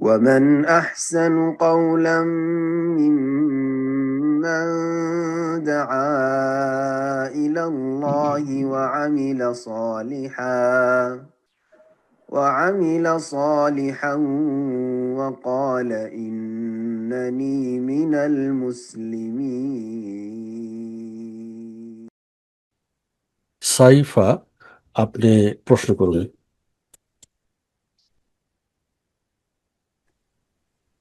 ومن أحسن قولا ممن دعا إلى الله وعمل صالحا وقال إنني من المسلمين. সাইফা, আপনি প্রশ্ন করুন।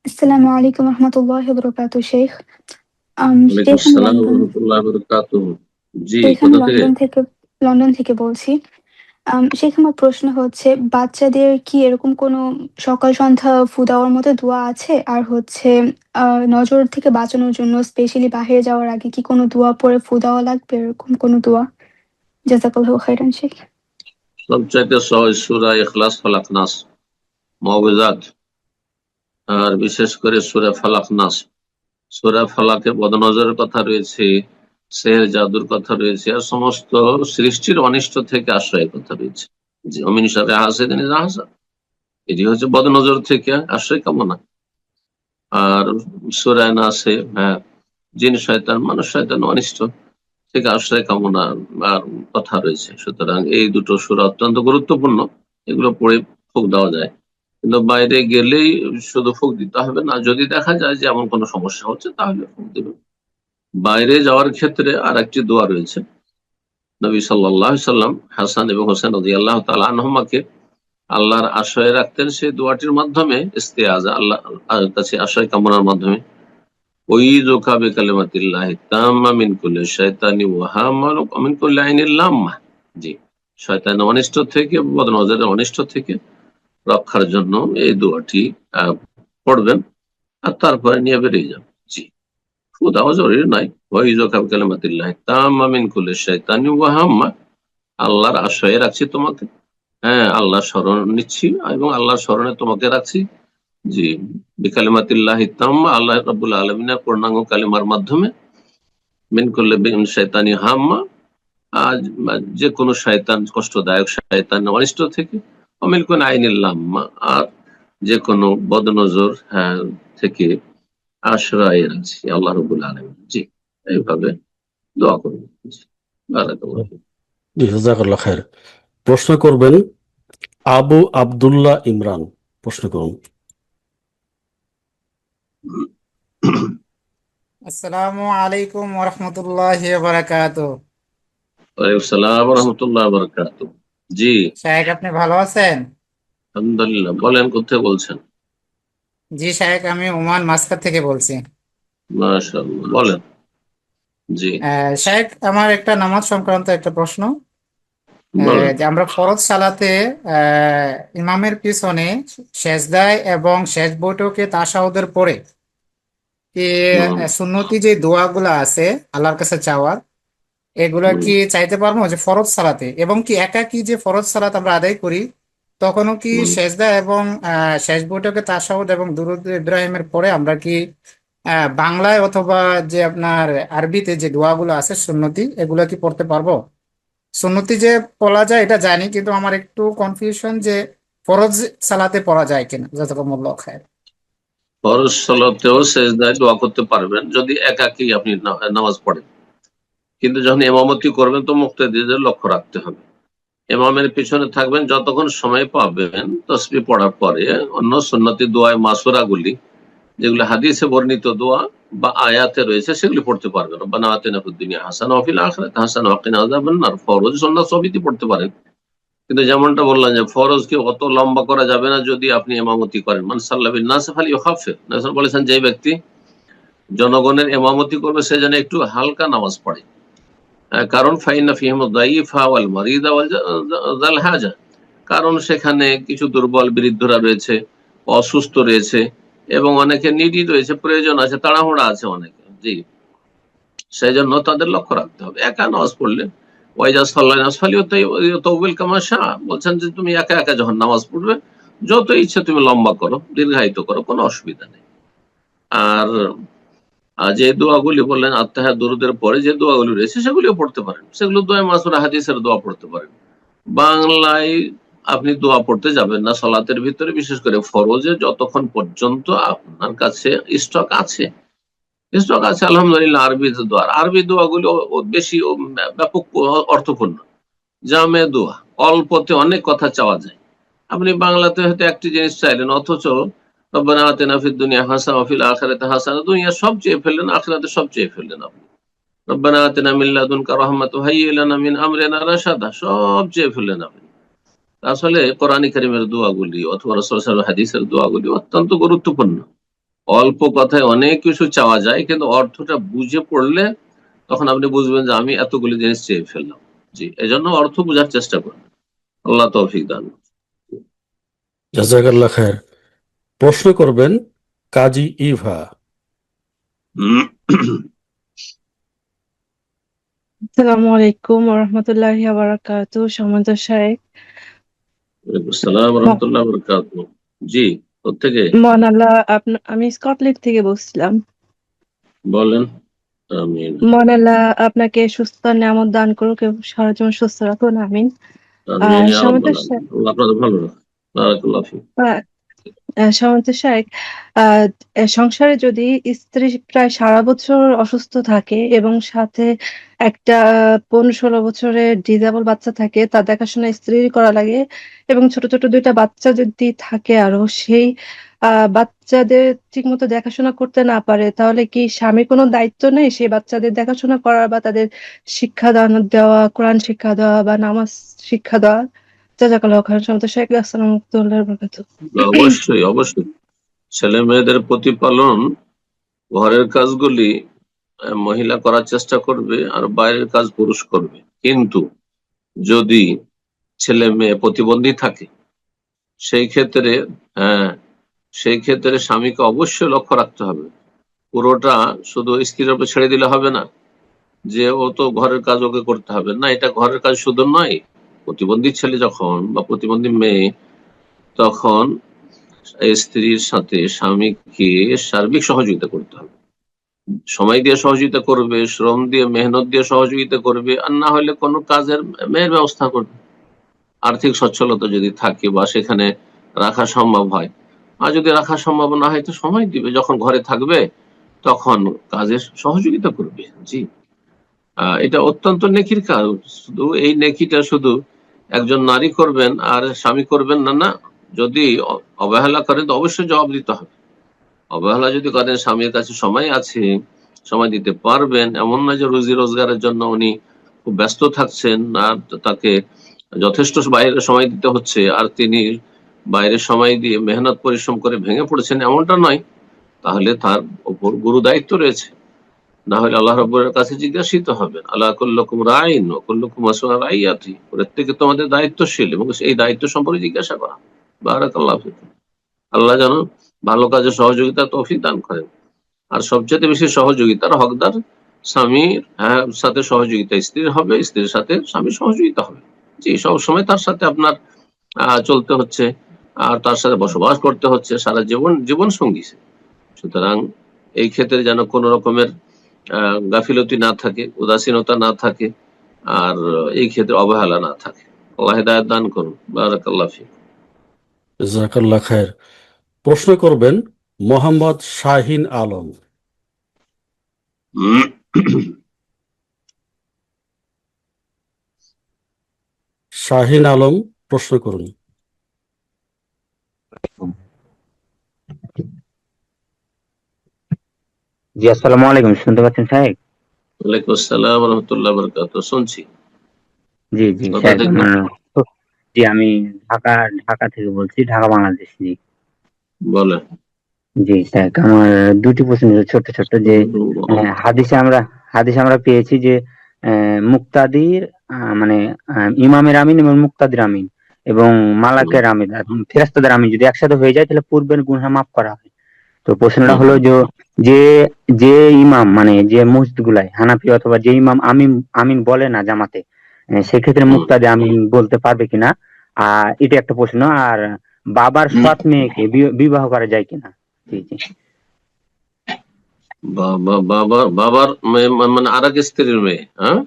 আসসালামু আলাইকুম রহমতুল্লাহি ওয়া বারাকাতুহু। শেখ ওয়ালাইকুম আসসালাম ওয়া রাহমাতুল্লাহি ওয়া বারাকাতুহু। জি, কোথা থেকে? লন্ডন থেকে বলছি। শেখ, আমার প্রশ্ন হচ্ছে, বাচ্চাদের কি এরকম কোনো সকাল সন্ধ্যা ফু দেওয়ার মতো দোয়া আছে? আর হচ্ছে নজর থেকে বাঁচানোর জন্য স্পেশালি বাইরে যাওয়ার আগে কি কোনো দোয়া পড়ে ফু দেওয়া লাগবে, এরকম কোনো দোয়া? জাযাকাল্লাহু খাইরান শেখ। সবচাইতে সহজ সূরা ইখলাস, ফালাক, নাস, মুআউযিজাত, আর বিশেষ করে সূরা ফালাক, নাস। সূরা ফালাকে বদনজরের কথা রয়েছে, সেহের জাদুর কথা রয়েছে, আর সমস্ত সৃষ্টির অনিষ্ট থেকে আশ্রয়ের কথা রয়েছে। যে অমিন শাররি হাসিদিন ইযা হাসাদ, এটি হচ্ছে বদনজর থেকে আশ্রয় কামনা। আর সূরা নাসে জিন শয়তান, মানুষ শয়তান অনিষ্ট থেকে আশ্রয় কামনা আর কথা রয়েছে। সুতরাং এই দুটো সূরা অত্যন্ত গুরুত্বপূর্ণ, এগুলো পড়ে ফুঁক দেওয়া যায়। কিন্তু বাইরে গেলেই শুধু ফুঁক দিতে হবে না, যদি দেখা যায় যে এমন কোনো সমস্যা হচ্ছে তাহলে ফুঁক দেবে। বাইরে যাওয়ার ক্ষেত্রে আর একটি দোয়া রয়েছে। নবী সাল্লাল্লাহু আলাইহি সাল্লাম হাসান এবং হোসেন রাদিয়াল্লাহু তাআলা আনহুমাকে আল্লাহর আশ্রয়ে রাখতেন সেই দোয়াটির মাধ্যমে, ইস্তেআজা, আল্লাহর কাছে আশ্রয় কামনার মাধ্যমে। উইযুকা বিকালিমাতিল্লাহি তাম্মা মিন কুল্লি শাইতানি ওয়া হাম্মা ওয়া মিন কুল্লি আইনিল লাম্মা। জি, শয়তানের অনিষ্ট থেকে, বদনজরের অনিষ্ট থেকে রক্ষার জন্য এই দোয়াটি পড়বেন, আর তারপরে নিয়ে বেরিয়ে যান। জি, খুদাও জরুরি নাই। ওয়াইযুকা বিকালিমাতিল্লাহি তাম্মা মিন কুল্লি শাইতানি ওয়া হাম্মা, আল্লাহর আশ্রয়ে রাখছি তোমাকে, আল্লাহর শরণ নিচ্ছি এবং আল্লাহর শরণে তোমাকে রাখছি। জি, বিকালিমাতিল্লাহি তাম্মা, আল্লাহ রাব্বুল আলামিনের পূর্ণাঙ্গ কালিমার মাধ্যমে, মিন কুল্লি শাইতানি হাম্মা, যে কোনো শয়তান, কষ্টদায়ক শয়তান অনিষ্ট থেকে, মিন কুল্লি আইনিল লাম্মা, আর যে কোনো বদনজর থেকে আশ্রয় রাখছি আল্লাহ রাব্বুল আলামিন। জি, এইভাবে দোয়া করুন। জাযাকাল্লাহু খাইর। প্রশ্ন করবেন আবু আব্দুল্লাহ ইমরান, প্রশ্ন করুন। আসসালামু আলাইকুম ওয়া রাহমাতুল্লাহি ওয়া বারাকাতুহু। ওয়ালাইকুম আসসালাম ওয়া রাহমাতুল্লাহি ওয়া বারাকাতুহু। জি, শায়েখ, আপনি ভালো আছেন? আলহামদুলিল্লাহ। বলেন, কোথায় বলছেন? জি শায়েখ, আমি ওমান মাসকাত থেকে বলছি। মাশাআল্লাহ, বলেন। জি, শায়েখ, আমার একটা নামাজ সংক্রান্ত একটা প্রশ্ন। বলেন। যে আমরা ফরজ সালাতে ইমামের পিছনে সেজদায় এবং শেষ বৈঠকে তাশাহুদের পরে কি সুন্নতি যে দোয়াগুলো আছে আল্লাহর কাছে চাওয়ার, এগুলা কি চাইতে পারবো যে ফরজ সালাতে? এবং কি একাকী যে ফরজ সালাত আমরা আদায় করি তখনও কি সেজদা এবং শেষ বৈঠকে তাশাহুদ এবং দুরূদ ইব্রাহিমের পরে আমরা কি বাংলায় অথবা যে আপনার আরবিতে যে দোয়াগুলো আছে সুন্নতি, এগুলা কি পড়তে পারবো? সুন্নতি যে পড়া যায় এটা জানি, কিন্তু আমার একটু কনফিউশন যে ফরজ সালাতে পড়া যায় কিনা। জাযাকাল্লাহু খাইর। ফরজ সালাতেও সেজদায় দোয়া করতে পারবেন যদি একাকী আপনি নামাজ পড়েন, কিন্তু যখন ইমামতি করবেন তো মুক্তাদিদের লক্ষ্য রাখতে হবে। ইমামের পিছনে থাকবেন, যতক্ষণ সময় পাবেন তাসবিহ পড়ার পরে অন্য সুন্নতি দোয়ায় মাসুরাগুলি, যেগুলো হাদিসে বর্ণিত দোয়া বা আয়াতে রয়েছে, সেগুলি পড়তে পারবেন। রব্বানা আতিনা ফিদ দুনিয়া হাসানা ওয়া ফিল আখিরাতি হাসানা ওয়া কিনা আযাবান নার। ফরজ সুন্নাত সবই পড়তে পারেন, কিন্তু যেমনটা বললাম যে ফরজকে অত লম্বা করা যাবে না যদি আপনি ইমামতি করেন। মান সাল্লা বিন নাস ফালিইউখাফিফ, রাসূল বলেছেন যে ব্যক্তি জনগণের ইমামতি করবে সে যেন একটু হালকা নামাজ পড়ে, কারণ ফাইন্না ফিহিম দাইফা ওয়াল মারিদা ওয়াল যাল হাজা, কারণ সেখানে কিছু দুর্বল বৃদ্ধরা রয়েছে, অসুস্থ রয়েছে, এবং অনেকে নিডি রয়েছে, প্রয়োজন আছে, তাড়াহুড়া আছে অনেকে। জি, সেই জন্য তাদের লক্ষ্য রাখতে হবে। একা নামাজ পড়লে বলছেন যে তুমি একা একা যখন নামাজ পড়বে যত ইচ্ছে তুমি লম্বা করো, দীর্ঘায়িত করো, কোনো অসুবিধা নেই। আর যে দোয়াগুলি বললেন আত্তাহিয়াত দুরুদের পরে যে দোয়াগুলি রয়েছে সেগুলিও পড়তে পারেন, সেগুলো দোয়া মাসুরা হাদিসের দোয়া পড়তে পারেন। বাংলায় আপনি দোয়া পড়তে যাবেন না সালাতের ভিতরে, বিশেষ করে ফরজে, যতক্ষণ পর্যন্ত আপনার কাছে স্টক আছে। আলহামদুলিল্লাহ আরবি দোয়া, আরবি দোয়াগুলো বেশি ব্যাপক অর্থপূর্ণ, জামে দোয়া, অল্পতে অনেক কথা চাওয়া যায়। আপনি বাংলাতে হয়তো একটি জিনিস চাইলেন, অথচ রব্বানা আতিনা ফিদ দুনিয়া হাসানা ওয়া ফিল আখিরাতি হাসানা, দুনিয়া সব চেয়ে ফেললেন, আখিরাতে সব চেয়ে ফেললেন। আপনি রব্বানা আতিনা মিন লাদুনকা রাহমাতাও ওয়া হাইয়্যি লানা মিন আমরিনা রাশাদা, সব চেয়ে ফেললেন আপনি। আসলে কোরআন কারীমের দোয়াগুলি অথবা রাসূল সাল্লাল্লাহু আলাইহি ওয়াসাল্লাম হাদিসের দোয়াগুলি অত্যন্ত গুরুত্বপূর্ণ। অল্প কথায় অনেক কিছু চাওয়া যায়, কিন্তু অর্থটা বুঝে পড়লে তখন আপনি বুঝবেন যে আমি এতগুলি জিনিস চেয়ে ফেললাম। জি, এজন্য অর্থ বোঝার চেষ্টা করুন। আল্লাহ তৌফিক দান। জাযাকাল্লাহ খায়ের। প্রশ্ন করবেন কাজী ইভা। আসসালামু আলাইকুম ওয়া রাহমাতুল্লাহি ওয়া বারাকাতুহু। সম্মানিত শাইখ, ওয়ালাইকুম আসসালাম ওয়া রাহমাতুল্লাহি ওয়া বারাকাতুহু। জি, কোত্থেকে মহান আল্লাহ আমি স্কটল্যান্ড থেকে বলছিলাম। বলেন। আমিন মহান আল্লাহ আপনাকে সুস্থ নিয়ামত দান করুক এবং সারা জীবন সুস্থ রাখুন, আমিন। আমিন ইয়া সম্মানিত রাব্বাল আলামিন। আল্লাহ আপনাদের ভালো রাখুন। বারাকাল্লাহু ফিক। সম্মানিত শাইখ, সংসারে যদি স্ত্রী প্রায় সারা বছর অসুস্থ থাকে এবং সাথে একটা 15-16 বছরের ডিজেবল বাচ্চা থাকে, তার দেখাশোনা স্ত্রীর করা লাগে এবং ছোট ছোট 2টা বাচ্চা যদি থাকে আরো, সেই বাচ্চাদের ঠিক মতো দেখাশোনা করতে না পারে, তাহলে কি স্বামীর কোনো দায়িত্ব নেই সেই বাচ্চাদের দেখাশোনা করার বা তাদের শিক্ষা দান দেওয়া, কোরআন শিক্ষা দেওয়া বা নামাজ শিক্ষা দেওয়া? জাযাকাল্লাহু খাইরান। সম্মানিত শাইখ, আসসালামু আলাইকুম ওয়া রাহমাতুল্লাহি ওয়া বারাকাতুহু। অবশ্যই অবশ্যই ছেলে মেয়েদের প্রতিপালন, ঘরের কাজগুলি মহিলা করার চেষ্টা করবে আর বাইরের কাজ পুরুষ করবে। কিন্তু যদি ছেলে মেয়ে প্রতিবন্ধী থাকে সেই ক্ষেত্রে সেই ক্ষেত্রে স্বামীকে অবশ্যই লক্ষ্য রাখতে হবে। পুরোটা শুধু স্ত্রীর উপর ছেড়ে দিলে হবে না যে ও তো ঘরের কাজ ওকে করতে হবে না। এটা ঘরের কাজ শুধু নয়, প্রতিবন্ধী ছেলে যখন বা প্রতিবন্ধী মেয়ে, তখন স্ত্রীর সাথে স্বামীকে সার্বিক সহযোগিতা করতে হবে। সময় দিয়ে সহযোগিতা করবে, শ্রম দিয়ে, মেহনত দিয়ে সহযোগিতা করবে, আর না হলে কোনো কাজের মেয়ের ব্যবস্থা করবে। আর্থিক সচ্ছলতা যদি থাকে বা সেখানে রাখা সম্ভব হয়, আর যদি রাখা সম্ভব না হয় তো সময় দিবে, যখন ঘরে থাকবে তখন কাজের সহযোগিতা করবে। জি, এটা অত্যন্ত নেকির কাজ। শুধু এই নেকিটা শুধু একজন নারী করবেন আর স্বামী করবেন না, না। যদি অবহেলা করেন তো অবশ্যই জবাব দিতে হবে। অবহেলা যদি করেন, স্বামীর কাছে সময় আছে, সময় দিতে পারবেন, এমন না যে রুজি রোজগারের জন্য উনি খুব ব্যস্ত থাকছেন আর তাকে যথেষ্ট বাইরে সময় দিতে হচ্ছে আর তিনি বাইরে সময় দিয়ে মেহনত পরিশ্রম করে ভেঙে পড়েছেন, এমনটা নয়। তাহলে তার উপর গুরু দায়িত্ব রয়েছে, না হলে আল্লাহ রাব্বুল কাছে জিজ্ঞাসিত হবেন। আল্লাহ কুল্লুকুম রাইন ওয়া কুল্লুকুম মাসউলুন আন রাইয়াতি, প্রত্যেকে তোমাদের দায়িত্বশীল এবং এই দায়িত্ব সম্পর্কে জিজ্ঞাসা করা। বারাকাল্লাহু ফিকুম। আল্লাহ যেন ভালো কাজে সহযোগিতা তৌফিক দান করেন। আর সবচেয়ে বেশি সহযোগিতার হকদার স্বামীর সাথে সহযোগিতা স্ত্রীর হবে, স্ত্রীর সাথে স্বামীর সহযোগিতা হবে। জি, সবসময় তার সাথে আপনার চলতে হচ্ছে আর তার সাথে বসবাস করতে হচ্ছে সারা জীবন সঙ্গী। সুতরাং এই ক্ষেত্রে যেন কোনো রকমের গাফিলতি না থাকে, উদাসীনতা না থাকে, আর এই ক্ষেত্রে অবহেলা না থাকে। আল্লাহ হিদায়াত দান করুন। বারাকাল্লাহু ফিক। জাযাকাল্লাহ খায়ের। প্রশ্ন করবেন মোহাম্মদ শাহিন আলম। শাহিন আলম, প্রশ্ন করুন। জি, আসসালামু আলাইকুম। শুনতে পাচ্ছেন সাহেব? ওয়ালাইকুম আসসালাম ওয়া রাহমাতুল্লাহি ওয়া বারাকাতুহু। শুনছি। জি জি কোথা সাহেব, থেকে? জি আমি ঢাকা থেকে বলছি, ঢাকা বাংলাদেশ। জি বলেন। জি সাহেব, আমার দুটি প্রশ্ন ছোট্ট ছোট্ট। যে হাদিসে আমরা পেয়েছি যে মুক্তাদির মানে ইমামের আমিন এবং মুক্তাদির আমিন এবং মালাকের আমিন এবং ফেরেশতাদের আমিন যদি একসাথে হয়ে যায় তাহলে পূর্বের গুনাহ মাফ করা হয়। তো প্রশ্নটা হলো যে যে ইমাম মানে যে মসজিদ গুলায় হানাফি অথবা যে ইমাম আমিন আমিন বলে না জামাতে, সেক্ষেত্রে মুক্তাদি আমিন বলতে পারবে কিনা, এটা একটা প্রশ্ন। আর বাবার সৎ মেয়েকে বিবাহ করা যায় কিনা? জি জি বাবার মেয়ে মানে আর এক স্ত্রীর মেয়ে? হ্যাঁ,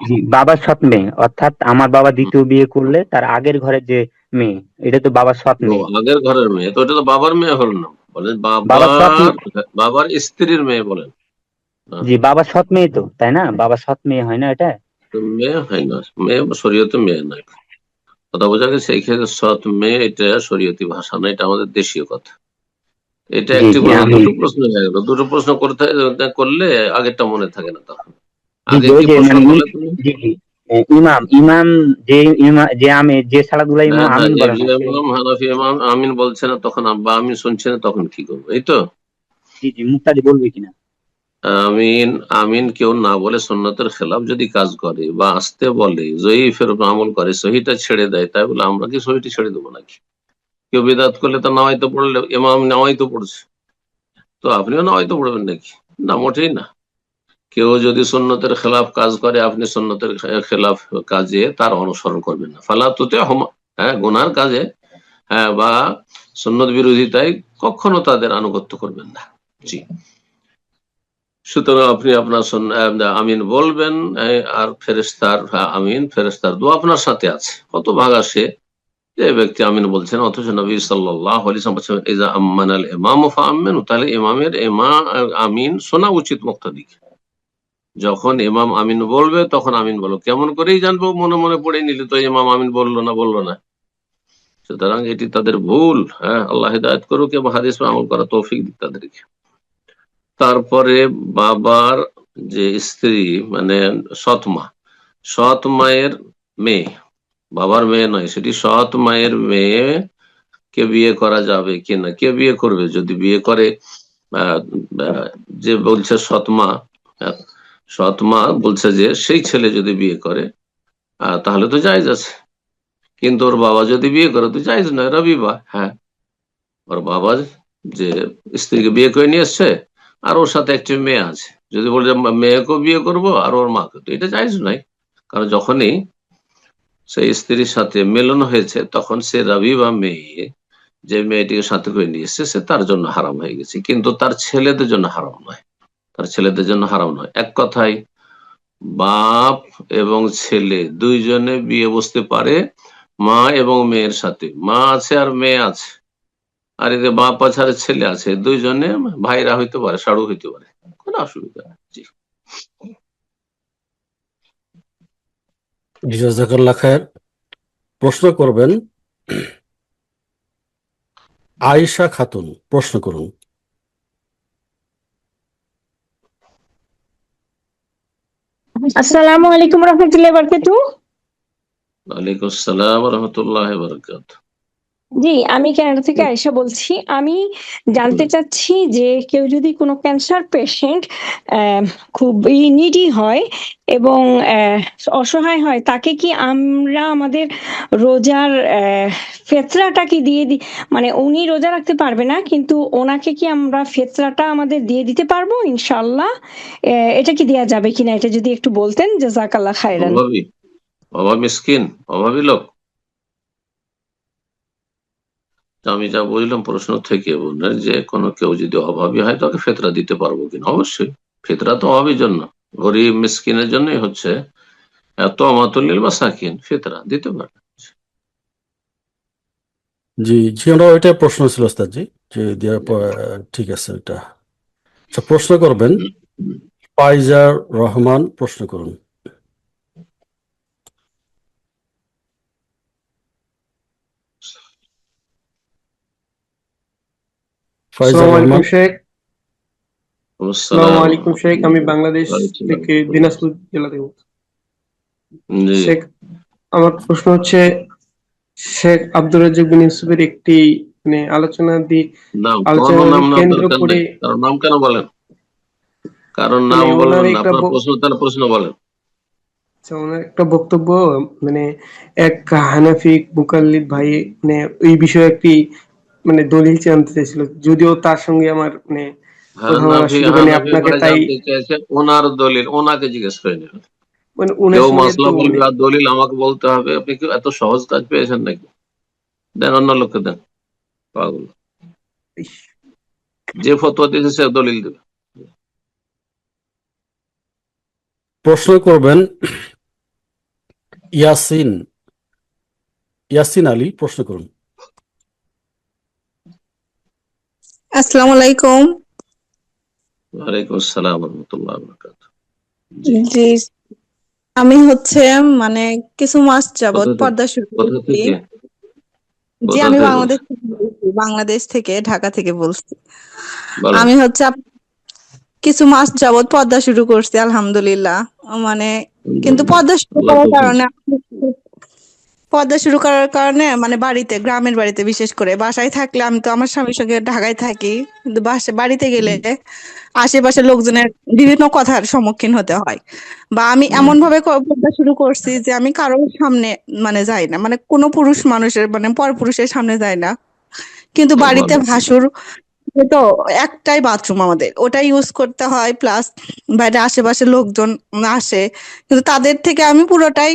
জি, বাবার সৎ মেয়ে, অর্থাৎ আমার বাবা দ্বিতীয় বিয়ে করলে তার আগের ঘরে যে মেয়ে, এটা তো বাবার সৎ ও, মেয়ে। আগের ঘরের মেয়ে, তো ওটা তো বাবার মেয়ে হলো না, বলেন বাবার সৎ বাবার, বাবার স্ত্রীর মেয়ে বলেন। হ্যাঁ, জি, বাবার সৎ মেয়ে তো, তাই না? বাবার সৎ মেয়ে হয় না এটা? তো মেয়ে হয় না, মেয়ে শরীয়তে মেয়ে নয়। কথা বোঝা গেছে? এই ক্ষেত্রে সৎ মেয়ে এটা শরীয়তি ভাষা না, এটা আমাদের দেশীয় কথা। এটা জি একটি জি প্রশ্ন, আমি দুটো প্রশ্ন হয়ে গেল, দুটো প্রশ্ন করলে আগেরটা মনে থাকে না তখন। জি আগে জি ওই কি যে প্রশ্ন মানে করলে তুমি? জি জি ইমাম ইমাম যে আমি যে সালাদুল্লাহ ইমাম হ্যাঁ হ্যাঁ, আমিন যে বলে না যে ইমাম হানাফি ইমাম আমিন বলছে না তখন, আব্বা আমিন শুনছে না তখন কি করবো, এই তো? জি জি মুক্তাদি বলবে কিনা? আমিন আমিন কেউ না বলে সুন্নতের খেলাফ যদি কাজ করে বা আসতে বলে, জয়ীফের উপর আমল করে, সহিটা ছেড়ে দেয়, তাই বলে আমরা কি সহিটি ছেড়ে দেবো নাকি? কেউ বিদাত করলে তো নামাইতে পড়লে ইমাম নামাইতে পড়ছে, তো আপনিও নামাইতে পড়বেন নাকি? না, মোটেই না। কেউ যদি সুন্নতের খেলাফ কাজ করে, আপনি সুন্নতের খেলাফ কাজে তার অনুসরণ করবেন না, ফালা তুতে হমা। হ্যাঁ, গুনার কাজে, হ্যাঁ, বা সুন্নত বিরোধিতায় কখনো তাদের আনুগত্য করবেন না। জি, সুতরাং আপনি আপনার আমিন বলবেন। আর ফেরেশতার, হ্যাঁ, আমিন ফেরেশতার দোয়া আপনার সাথে আছে। কত ভাগা সে যে ব্যক্তি আমিন বলছেন, অথচ নবী সাল্লাল্লাহু আলাইহি ওয়াসাল্লাম বলেছেন, ইজা আম্মানাল ইমামু ফাআমিনু, তাহলে ইমামের আমিন শোনা উচিত মুক্তাদিকে। যখন ইমাম আমিন বলবে তখন আমিন বলো, কেমন করেই জানবো? মনে মনে পড়ে নিলে তো ইমাম আমিন বললো না। সুতরাং এটি তাদের ভুল। হ্যাঁ, আল্লাহ হিদায়াত করুক এবং হাদিস আমল করা তৌফিক দিক তাদেরকে। তারপরে বাবার যে স্ত্রী, মানে সৎ মায়ের মেয়ে, বাবার মেয়ে নয়, সেটি সৎ মায়ের মেয়ে কে বিয়ে করা যাবে কিনা, কে বিয়ে করবে? যদি বিয়ে করে, আহ, আহ, যে বলছে সৎমা বলছে যে সেই ছেলে যদি বিয়ে করে, তাহলে তো জায়েজ আছে। কিন্তু ওর বাবা যদি বিয়ে করে তো জায়েজ নয়, রবিবা। হ্যাঁ, ওর বাবা যে স্ত্রীকে বিয়ে করে নিয়ে এসছে, আর ওর সাথে একটি মেয়ে আছে, যদি বলে যে মেয়েকেও বিয়ে করব আর ওর মাকে, তো এটা জায়েজ নয়। কারণ যখনই সেই স্ত্রীর সাথে মিলন হয়েছে, তখন সে রবি বা মেয়ে, যে মেয়েটিকে সাথে করে নিয়ে এসছে, সে তার জন্য হারাম হয়ে গেছে, কিন্তু তার ছেলেদের জন্য হারাম নয়। তার ছেলেদের জন্য হারাম নয়। এক কথায়, বাপ এবং ছেলে দুইজনে বিয়ে বসতে পারে, মা এবং মেয়ের সাথে। মা আছে আর মেয়ে আছে, আর এদের বাপ আছে আর ছেলে আছে, দুইজনে ভাইরা হইতে পারে, সাড়ু হইতে পারে, কোনো অসুবিধা নেই। জি। জি, জাযাকাল্লাহ খায়ের। প্রশ্ন করবেন আয়েশা খাতুন, প্রশ্ন করুন। আসসালামু আলাইকুম রহমতুল্লাহ বারকাতু। ওয়ালাইকুম আসসালাম রহমতুল্লাহ বারাকাত। জি, আমি কানাডা থেকে আয়েশা বলছি। আমি জানতে চাচ্ছি যে কেউ যদি কোনো ক্যান্সার পেশেন্ট খুবই নিডি হয় এবং অসহায় হয়, তাকে কি আমরা আমাদের রোজার ফেতরাটা কি দিয়ে দিই? মানে উনি রোজা রাখতে পারবে না, কিন্তু ওনাকে কি আমরা ফেতরাটা আমাদের দিয়ে দিতে পারবো ইনশাআল্লাহ? এটা কি দেয়া যাবে কিনা, এটা যদি একটু বলতেন, জাযাকাল্লাহ খায়রান। মিসকিন, অভাবী লোক। আমি যা বুঝলাম প্রশ্ন থেকে, বললেন যে কেউ যদি অভাবী হয় তাকে ফেতরা দিতে পারবো কিনা। অবশ্যই, ফেতরা তো অভাবীর জন্য, গরিব মিসকিনের জন্যই হচ্ছে। এত আমাতুল্লিল মাসাকিন, ফেতরা দিতে পারে। জি জি, আমরা ওইটা প্রশ্ন ছিল ওস্তাদ জি, যে দেওয়ার পর ঠিক আছে ওইটা। আচ্ছা, প্রশ্ন করবেন ফাইজার রহমান, প্রশ্ন করুন। ফাইজার আসসালামু রহমান। আলাইকুম শেখ। আসসালামু আসসালাম আলাইকুম শেখ, আমি বাংলাদেশ থেকে দিনাজপুর জেলা থেকে বলছি। জি, শেখ, আমার প্রশ্ন হচ্ছে, শেখ আব্দুর রাজ্জাক বিন ইউসুফের একটি মানে কোনো নাম না, কেন্দ্র দরকার করে নেই। কারণ নাম কেন বলেন? কারণ মানে নাম ওনার বলবেন না, একটা আপনার প্রশ্ন, তাহলে প্রশ্ন বলেন। ওনার একটা বক্তব্য, মানে এক হানাফি মুকাল্লিদ ভাই মানে এই বিষয়ে একটি মানে দলিল জানতে চাইছিল, যদিও তার সঙ্গে আমার মানে কথা বলার হানাফি সুযোগ হয়নি হানাফি আপনাকে, ভাই তাই জানতে চাইছে ওনার দলিল, ওনাকে জিজ্ঞেস করে নেবেন। মানে ওনার কেউ সঙ্গে মাসলা তো মানে বলবে আর দলিল আমাকে বলতে হবে? আপনি কি এত সহজ কাজ পেয়েছেন নাকি? দেন, অন্য লোককে দেন। পাগল, যে ফতোয়া দিয়েছে সে দলিল দেবে। প্রশ্ন করবেন ইয়াসিন ইয়াসিন আলী প্রশ্ন করুন। আসসালামু আলাইকুম। ওয়ালাইকুম আসসালাম ওয়া রাহমাতুল্লাহি ওয়া বারাকাতুহু। জি, জি, আমি মানে কিছু মাস যাবত কোথা থেকে পর্দা শুরু কোথা করছি। থেকে জি, কোথা আমি থেকে বাংলাদেশ বলছেন? থেকে বলছি, বাংলাদেশ থেকে, ঢাকা থেকে বলছি। বলেন। আমি কিছু মাস যাবত পর্দা শুরু করছি, আলহামদুলিল্লাহ। মানে কিন্তু আল্লাহ তৌফিক। পর্দা শুরু করার কারণে বাড়িতে, গ্রামের বাড়িতে বিশেষ করে, বাসায় থাকলে আমি তো আমার স্বামীর সঙ্গে ঢাকায় থাকি, কিন্তু বাড়িতে গেলে আশেপাশের লোকজনের বিভিন্ন কথার সম্মুখীন হতে হয়। বা আমি এমন ভাবে পর্দা শুরু করছি যে আমি কারোর সামনে যাই না, কোনো পুরুষ মানুষের পরপুরুষের সামনে যাই না। কিন্তু খুব বাড়িতে ভালো। ভাসুর তো একটাই বাথরুম আমাদের, ওটাই ইউজ করতে হয়। প্লাস বাইরে আশেপাশে লোকজন আসে, কিন্তু তাদের থেকে আমি পুরোটাই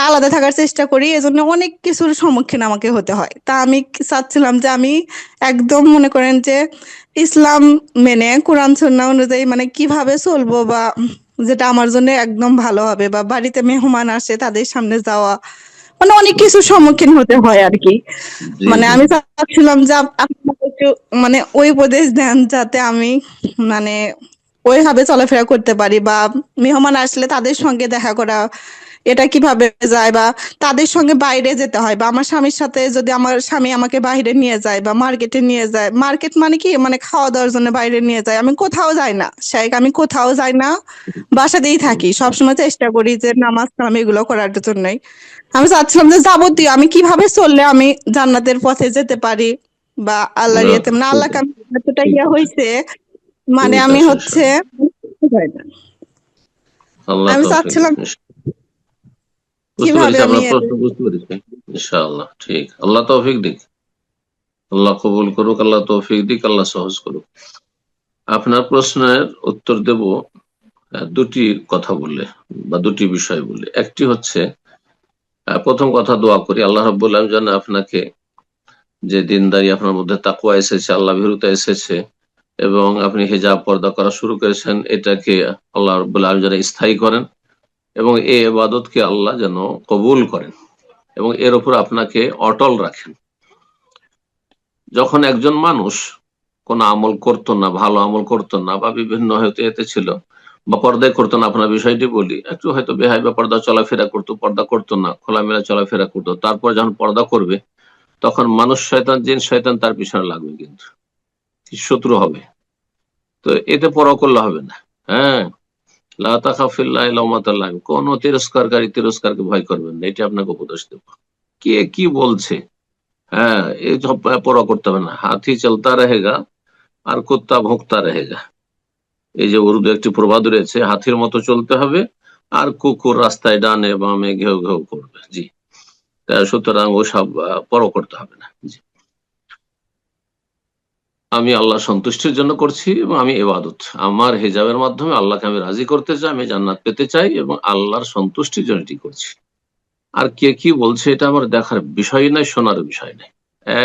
আলাদা থাকার চেষ্টা করি। এজন্য অনেক কিছুর সম্মুখীন আমাকে হতে হয়। তা আমি চাচ্ছিলাম যে আমি একদম মনে করেন যে ইসলাম মেনে, কোরআন সুন্নাহ অনুযায়ী কিভাবে চলবো, বা যেটা আমার জন্য একদম ভালো হবে, বা বাড়িতে মেহমান আসে তাদের সামনে যাওয়া, অনেক কিছুর সম্মুখীন হতে হয় আর কি। জি জি আমি চাচ্ছিলাম যে আপনি আমাকে একটু ওই উপদেশ দেন, যাতে আমি মানে ওইভাবে চলাফেরা করতে পারি, বা মেহমান আসলে তাদের সঙ্গে দেখা করা, এটা কিভাবে যায়, বা তাদের সঙ্গে বাইরে যেতে হয়, বা আমার স্বামীর সাথে যদি আমার স্বামী আমাকে বাইরে নিয়ে যায় বা মার্কেটে নিয়ে যায়, মার্কেট কি খাওয়া দাওয়ার জন্য বাইরে নিয়ে যায়, আমি কোথাও যাই না শাইখ, আমি কোথাও যাই না, বাসাতেই থাকি। সবসময় চেষ্টা করি যে নামাজ কালাম এগুলো করার জন্যই। আমি চাচ্ছিলাম যে যাবতীয় আমি কিভাবে চললে আমি জান্নাতের পথে যেতে পারি, বা আল্লাহর না, ইয়েতে আল্লাহকে আমি এতটা ইয়া হয়েছে, চিন্তা আমি শেষ হয় না। আল্লাহ আমি তৌফিক চাচ্ছিলাম দিন। বুঝতে কিভাবে পেরেছি, আমি আপনার প্রশ্ন বুঝতে পেরেছি। ইনশাআল্লাহ ঠিক, আল্লাহ তৌফিক দিক, আল্লাহ কবুল করুক, আল্লাহ তৌফিক দিক, আল্লাহ সহজ করুক। আপনার প্রশ্নের উত্তর দেব দুটি কথা বলে বা দুটি বিষয় বলে। একটি হচ্ছে, প্রথম কথা দোয়া করি আল্লাহ রাব্বুল আলামিন যেন আপনাকে, যে দিনদারি আপনার মধ্যে তাকওয়া এসেছে, আল্লাহ ভীরুতা এসেছে, এবং আপনি হিজাব পর্দা করা শুরু করেছেন, এটাকে আল্লাহ রাব্বুল আলামিন যেন স্থায়ী করেন, এবং এই ইবাদতকে আল্লাহ যেন কবুল করেন, এবং এর উপর আপনাকে অটল রাখেন। যখন একজন মানুষ কোন আমল করতো না, ভালো আমল করতো না, বা বিভিন্ন হয়তো এতে ছিল, বা পর্দায় করতো না, আপনার বিষয়টি বলি, একটু হয়তো বেহাই বা পর্দা চলাফেরা করতো, পর্দা করতো না, খোলামেলা চলাফেরা করতো, তারপর যখন পর্দা করবে, তখন মানুষ শয়তান, জিন শয়তান তার পিছনে লাগবে, কিন্তু শত্রু হবে। তো এতে পরোয়া করলে হবে না। হ্যাঁ, লা তাখাফিল্লাহি লাওমাতা লাইম, কোন তিরস্কারকারী তিরস্কারকে ভয় করবেন না, এটি আপনাকে উপদেশ দেব। কে কি বলছে, হ্যাঁ, এই সব পরোয়া করতে হবে না। হাতি চলতা রহেগা আর কুত্তা ভুঁকতা রহেগা, এই যে উর্দু একটি প্রবাদ রয়েছে, হাতির মতো চলতে হবে আর কুকুর রাস্তায় ডানে বামে ঘেউ ঘেউ করবে। জি, সুতরাং ওসব পরোয়া করতে হবে না। জি, আমি আল্লাহ সন্তুষ্টির জন্য করছি, এবং আমি ইবাদত, আমার হিজাবের মাধ্যমে আল্লাহকে আমি রাজি করতে চাই, আমি জান্নাত পেতে চাই, এবং আল্লাহর সন্তুষ্টির জন্য এটি করছি। আর কে কি বলছে এটা আমার দেখার বিষয় নাই, শোনার বিষয় নাই,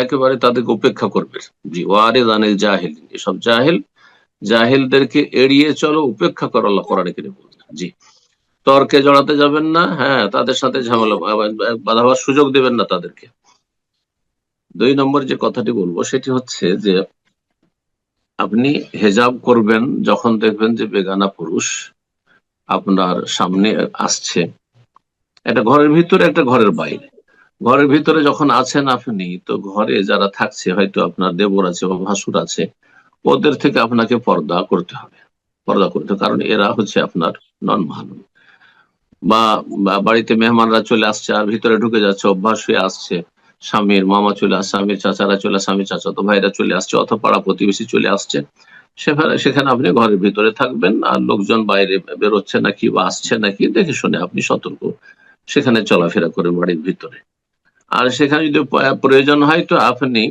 একেবারে তাদেরকে উপেক্ষা করবে। জি, ওয়ারিদ আনিল জাহিল, এসব জাহিলদেরকে এড়িয়ে চলো, উপেক্ষা করো, আল্লাহ কোরআনে কারীমে বলছেন। জি, তর্কে জড়াতে যাবেন না, হ্যাঁ, তাদের সাথে ঝামেলা বাঁধাবার সুযোগ দেবেন না তাদেরকে। 2 নম্বর যে কথাটি বলবো সেটি হচ্ছে যে, আপনি হেজাব করবেন যখন দেখবেন যে বেগানা পুরুষ আপনার সামনে আসছে, একটা ঘরের ভিতরে, একটা ঘরের বাইরে। ঘরের ভিতরে যখন আছেন আপনি, তো ঘরে যারা থাকছে, হয়তো আপনার দেবর আছে বা ভাসুর আছে, ওদের থেকে আপনাকে পর্দা করতে হবে, কারণ এরা হচ্ছে আপনার নন মাহরম। বা বাড়িতে মেহমানরা চলে আসছে আর ভিতরে ঢুকে যাচ্ছে, অভ্যাস হয়ে আসছে, স্বামীর মামা চলে আসছে, স্বামীর চাচারা চলে আসছে, স্বামীর চাচাতো ভাইরা চলে আসছে, অথবা পাড়া প্রতিবেশী চলে আসছে, সেখানে আপনি ঘরের ভিতরে থাকবেন, আর লোকজন বাইরে বেরোচ্ছে নাকি বা আসছে নাকি দেখে শুনে আপনি সতর্ক সেখানে চলাফেরা করে বাড়ির ভিতরে। আর সেখানে যদি প্রয়োজন হয়, তো আপনি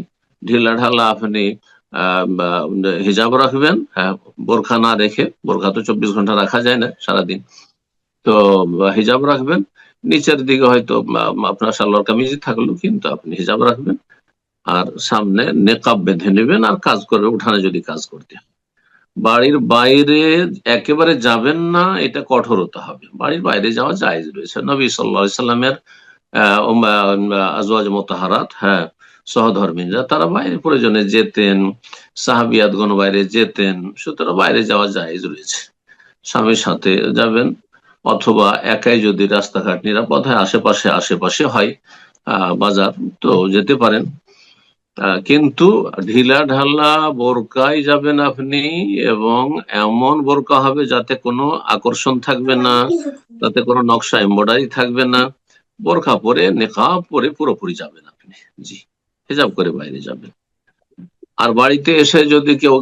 ঢিলা ঢালা আপনি হিজাব রাখবেন, বোরখা না রেখে, বোরখা তো 24 ঘন্টা রাখা যায় না সারাদিন, তো হিজাব রাখবেন। নিচের দিকে হয়তো আপনার সালোয়ার কামিজই থাকলো, কিন্তু আপনি হিজাব রাখবেন, আর সামনে নেকাব বেঁধে নেবেন, আর কাজ করবে উঠানে যদি কাজ করতে হয়। বাড়ির বাইরে একেবারে যাবেন না, এটা কঠোরতা হবে। বাড়ির বাইরে যাওয়া জায়েজ রয়েছে, নবী সাল্লাল্লাহু আলাইহি সাল্লামের আজওয়াজ মুতাহারাত, হ্যাঁ, সহধর্মীরা তারা বাইরে প্রয়োজনে যেতেন, সাহাবিয়াতগণ বাইরে যেতেন, সুতরাং বাইরে যাওয়া জায়েজ রয়েছে। স্বামীর সাথে যাবেন অথবা একাই যদি রাস্তাঘাট নিরাপদ হয়, আশেপাশে হয় বাজার, তো যেতে পারেন। কিন্তু ঢিলা ঢালা বোরকায় যাবেন আপনি, এবং এমন বোরকা হবে যাতে কোনো আকর্ষণ থাকবে না, তাতে কোনো নকশা এমব্রয়ডারি থাকবে না। বোরকা পরে নেকাব পরে পুরোপুরি যাবেন আপনি, জি, হিজাব করে বাইরে যাবেন। আর বাড়িতে এসে যদি কেউ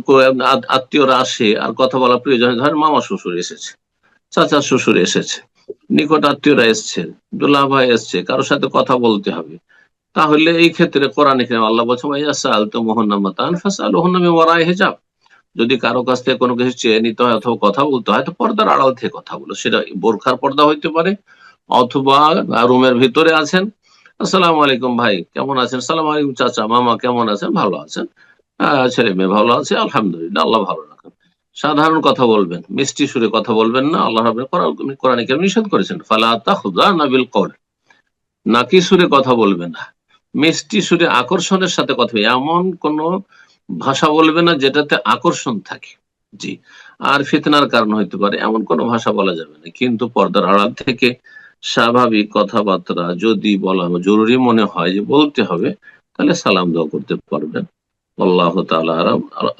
আত্মীয়রা আসে আর কথা বলা প্রয়োজন, ধরেন মামা শ্বশুর এসেছে, চাচা শ্বশুর এসেছে, নিকট আত্মীয়রা এসছে, দুলা ভাই এসছে, কারোর সাথে কথা বলতে হবে, তাহলে এই ক্ষেত্রে কোরআনে কারিমে আল্লাহ বলছেন হিজাব, যদি কারো কাছ থেকে কোনো কিছু চেয়ে নিতে হয় অথবা কথা বলতে হয় তো পর্দার আড়াল থেকে কথা বলো, সেটা বোরখার পর্দা হইতে পারে, অথবা রুমের ভিতরে আছেন, আসসালামু আলাইকুম ভাই কেমন আছেন, সালাম আলাইকুম চাচা মামা কেমন আছেন, ভালো আছেন, ছেলে মেয়ে ভালো আছে, আলহামদুলিল্লাহ, আল্লাহ ভালো রাখেন, সাধারণ কথা বলবেন, মিষ্টি সুরে কথা বলবেন না। আল্লাহ কোরআনে কারিমে নিষেধ করেছেন ফালা তাখযানা বিল কওল, নাকি সুরে কথা বলবে না, মিষ্টি সুরে আকর্ষণের সাথে কথা, এমন কোন ভাষা বলবে না যেটাতে আকর্ষণ থাকে, জি, আর ফিতনার কারণ হইতে পারে এমন কোন ভাষা বলা যাবে না। কিন্তু পর্দার আড়াল থেকে স্বাভাবিক কথাবার্তা যদি বলা জরুরি মনে হয় যে বলতে হবে, তাহলে সালাম দোয়া করতে পারবেন। আল্লাহ তাআলা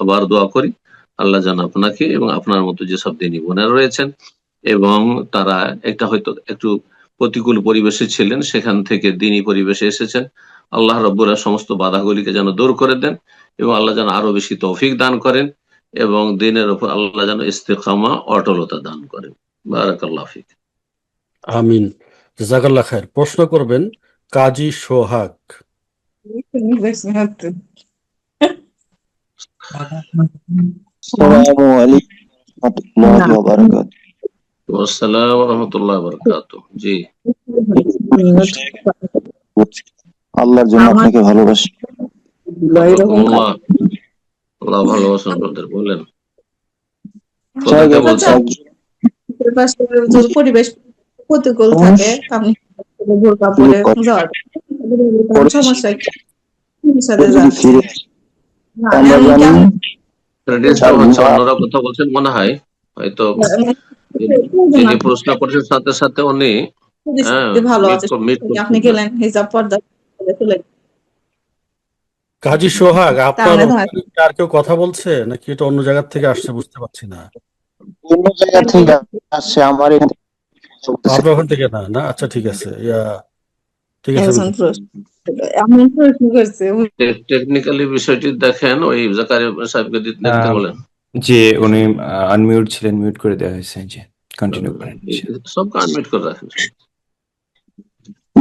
আবার দোয়া করি আল্লাহ যেন আপনাকে এবং আপনার মতো যেসব দিনী বোনেরা রয়েছেন এবং তারা একটা হয়তো একটু প্রতিকূল পরিবেশে ছিলেন, সেখান থেকে দিনী পরিবেশে এসেছেন, আল্লাহ রাব্বুল সমস্ত বাধাগুলিকে যেন দূর করে দেন এবং আল্লাহ যেন আরো বেশি তৌফিক দান করেন এবং দিনের উপর আল্লাহ যেন ইস্তেকামা অটলতা দান করেন। বারাকাল্লাহু ফিক। আমিন, জাযাকাল্লাহ খায়ের। প্রশ্ন করবেন কাজী সোহাগ। আসসালামু আলাইকুম ওয়া রাহমাতুল্লাহি ওয়া বারাকাতুহু। আসসালামু ওয়া রাহমাতুল্লাহি ওয়া বারাকাতুহু। জি, আল্লাহর জন্য আপনাকে ভালোবাসি। আল্লাহ ভালোবাসেন আপনাদের, বলেন পরিবেশ প্রতিকূল থাকে, আপনি বোরকা পরে যাওয়ার সমস্যা কি? অন্যরা কথা বলছেন মনে হয়, হয়তো যিনি প্রশ্ন করছেন সাথে সাথে উনি ভালো আছে, আপনি গেলেন হিজাব পর্দা চলে। কাজী সোহাগ, আপনার আর কেউ কথা বলছে নাকি এটা অন্য জায়গা থেকে আসছে বুঝতে পারছি না। অন্য জায়গা থেকে আসছে, আমার আপনার ওখান থেকে না? না, আচ্ছা ঠিক আছে, ঠিক আছে। টেকনিক্যালি বিষয়টি দেখেন, ওই জাকারিয়া সাহেবকে দেখতে বলেন। জি, উনি আনমিউট ছিলেন, মিউট করে দেওয়া হয়েছে। জি, কন্টিনিউ করেন। সব আনমিউট করে রাখেন।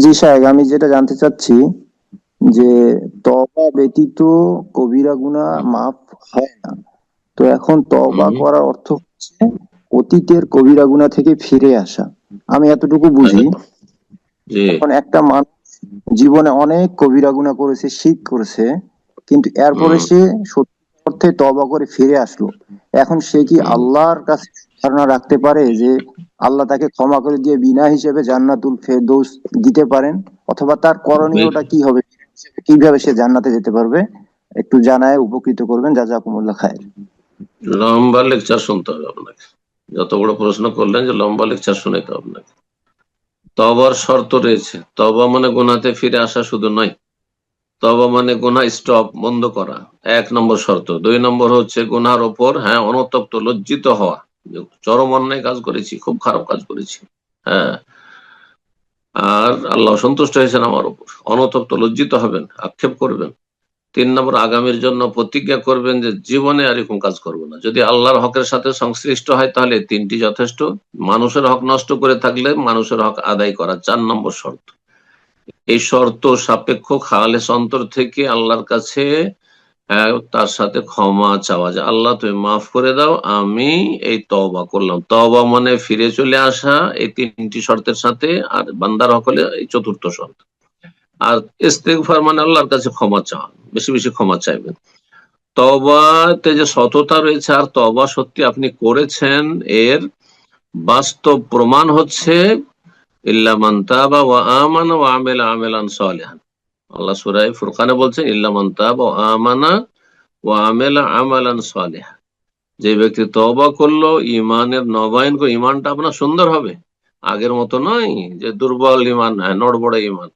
জি সাহেব, আমি যেটা জানতে চাচ্ছি যে তওবা ব্যতীত কবিরা গুনাহ মাফ হয় না, তো এখন তওবা করার অর্থ হচ্ছে অতীতের কবিরা গুনাহ থেকে ফিরে আসা। আমি এতটুকু বুঝি। এখন একটা মানুষ জীবনে অনেক কবিরা গুনাহ করেছে, শিরক করেছে, কিন্তু এরপরে সে সত্যি অর্থে তওবা করে ফিরে আসলো, এখন সে কি আল্লাহর কাছে ধারণা রাখতে পারে যে আল্লাহ তাকে ক্ষমা করে দিয়ে বিনা হিসেবে জান্নাতুল ফেরদৌস দিতে পারেন, অথবা তার করণীয়টা কি হবে, কিভাবে সে জান্নাতে যেতে পারবে? একটু জানায় উপকৃত করবেন, জাযাকুমুল্লাহ খায়ের। লম্বা লেকচার শুনতে হবে আপনাকে, যত বড় প্রশ্ন করলেন যে লম্বা লেকচার শুনাইতে হবে আপনাকে। তওবার শর্ত রয়েছে, তওবা মানে গুনাহতে ফিরে আসা শুধু নয়, তওবা মানে গুনাহ স্টপ, বন্ধ করা, 1 নম্বর শর্ত। 2 নম্বর হচ্ছে গুনাহর ওপর অনুতপ্ত, লজ্জিত হওয়া, চরম অন্যায় কাজ করেছি, খুব খারাপ কাজ করেছি, আর আল্লাহ সন্তুষ্ট হয়েছেন আমার উপর, অনুতপ্ত লজ্জিত হবেন, আক্ষেপ করবেন। 3 নম্বর আগামীর জন্য প্রতিজ্ঞা করবেন যে জীবনে আর এরকম কাজ করবো না। যদি আল্লাহর হকের সাথে সংশ্লিষ্ট হয় তাহলে 3টি যথেষ্ট। মানুষের হক নষ্ট করে থাকলে মানুষের হক আদায় করা 4 নম্বর শর্ত। এই শর্ত সাপেক্ষ খালেস অন্তর থেকে আল্লাহর কাছে তার সাথে ক্ষমা চাওয়া, যে আল্লাহ তুমি মাফ করে দাও, আমি এই তওবা করলাম। তওবা মানে ফিরে চলে আসা এই 3টি শর্তের সাথে, আর বান্দার হক হলে এই 4র্থ শর্ত। আর ইস্তেগফার মানে আল্লাহর কাছে ক্ষমা চাওয়া, বেশি বেশি ক্ষমা চাইবেন। তওবাতে যে সততা রয়েছে আর তওবা সত্যি আপনি করেছেন, এর বাস্তব প্রমাণ হচ্ছে ইল্লা মান তাবা ওয়া আমানা ওয়া আমিলা আমালান সালিহান। আল্লাহ সূরা ফুরকানে বলছেন ইল্লা মান তাবা ওয়া আমানা ওয়া আমিলা আমালান সালিহান। যে ব্যক্তি তওবা করলো, ইমানের নবায়ন করে, ইমানটা আপনার সুন্দর হবে, আগের মতো নয় যে দুর্বল ইমান, নড়বড়ে ইমান।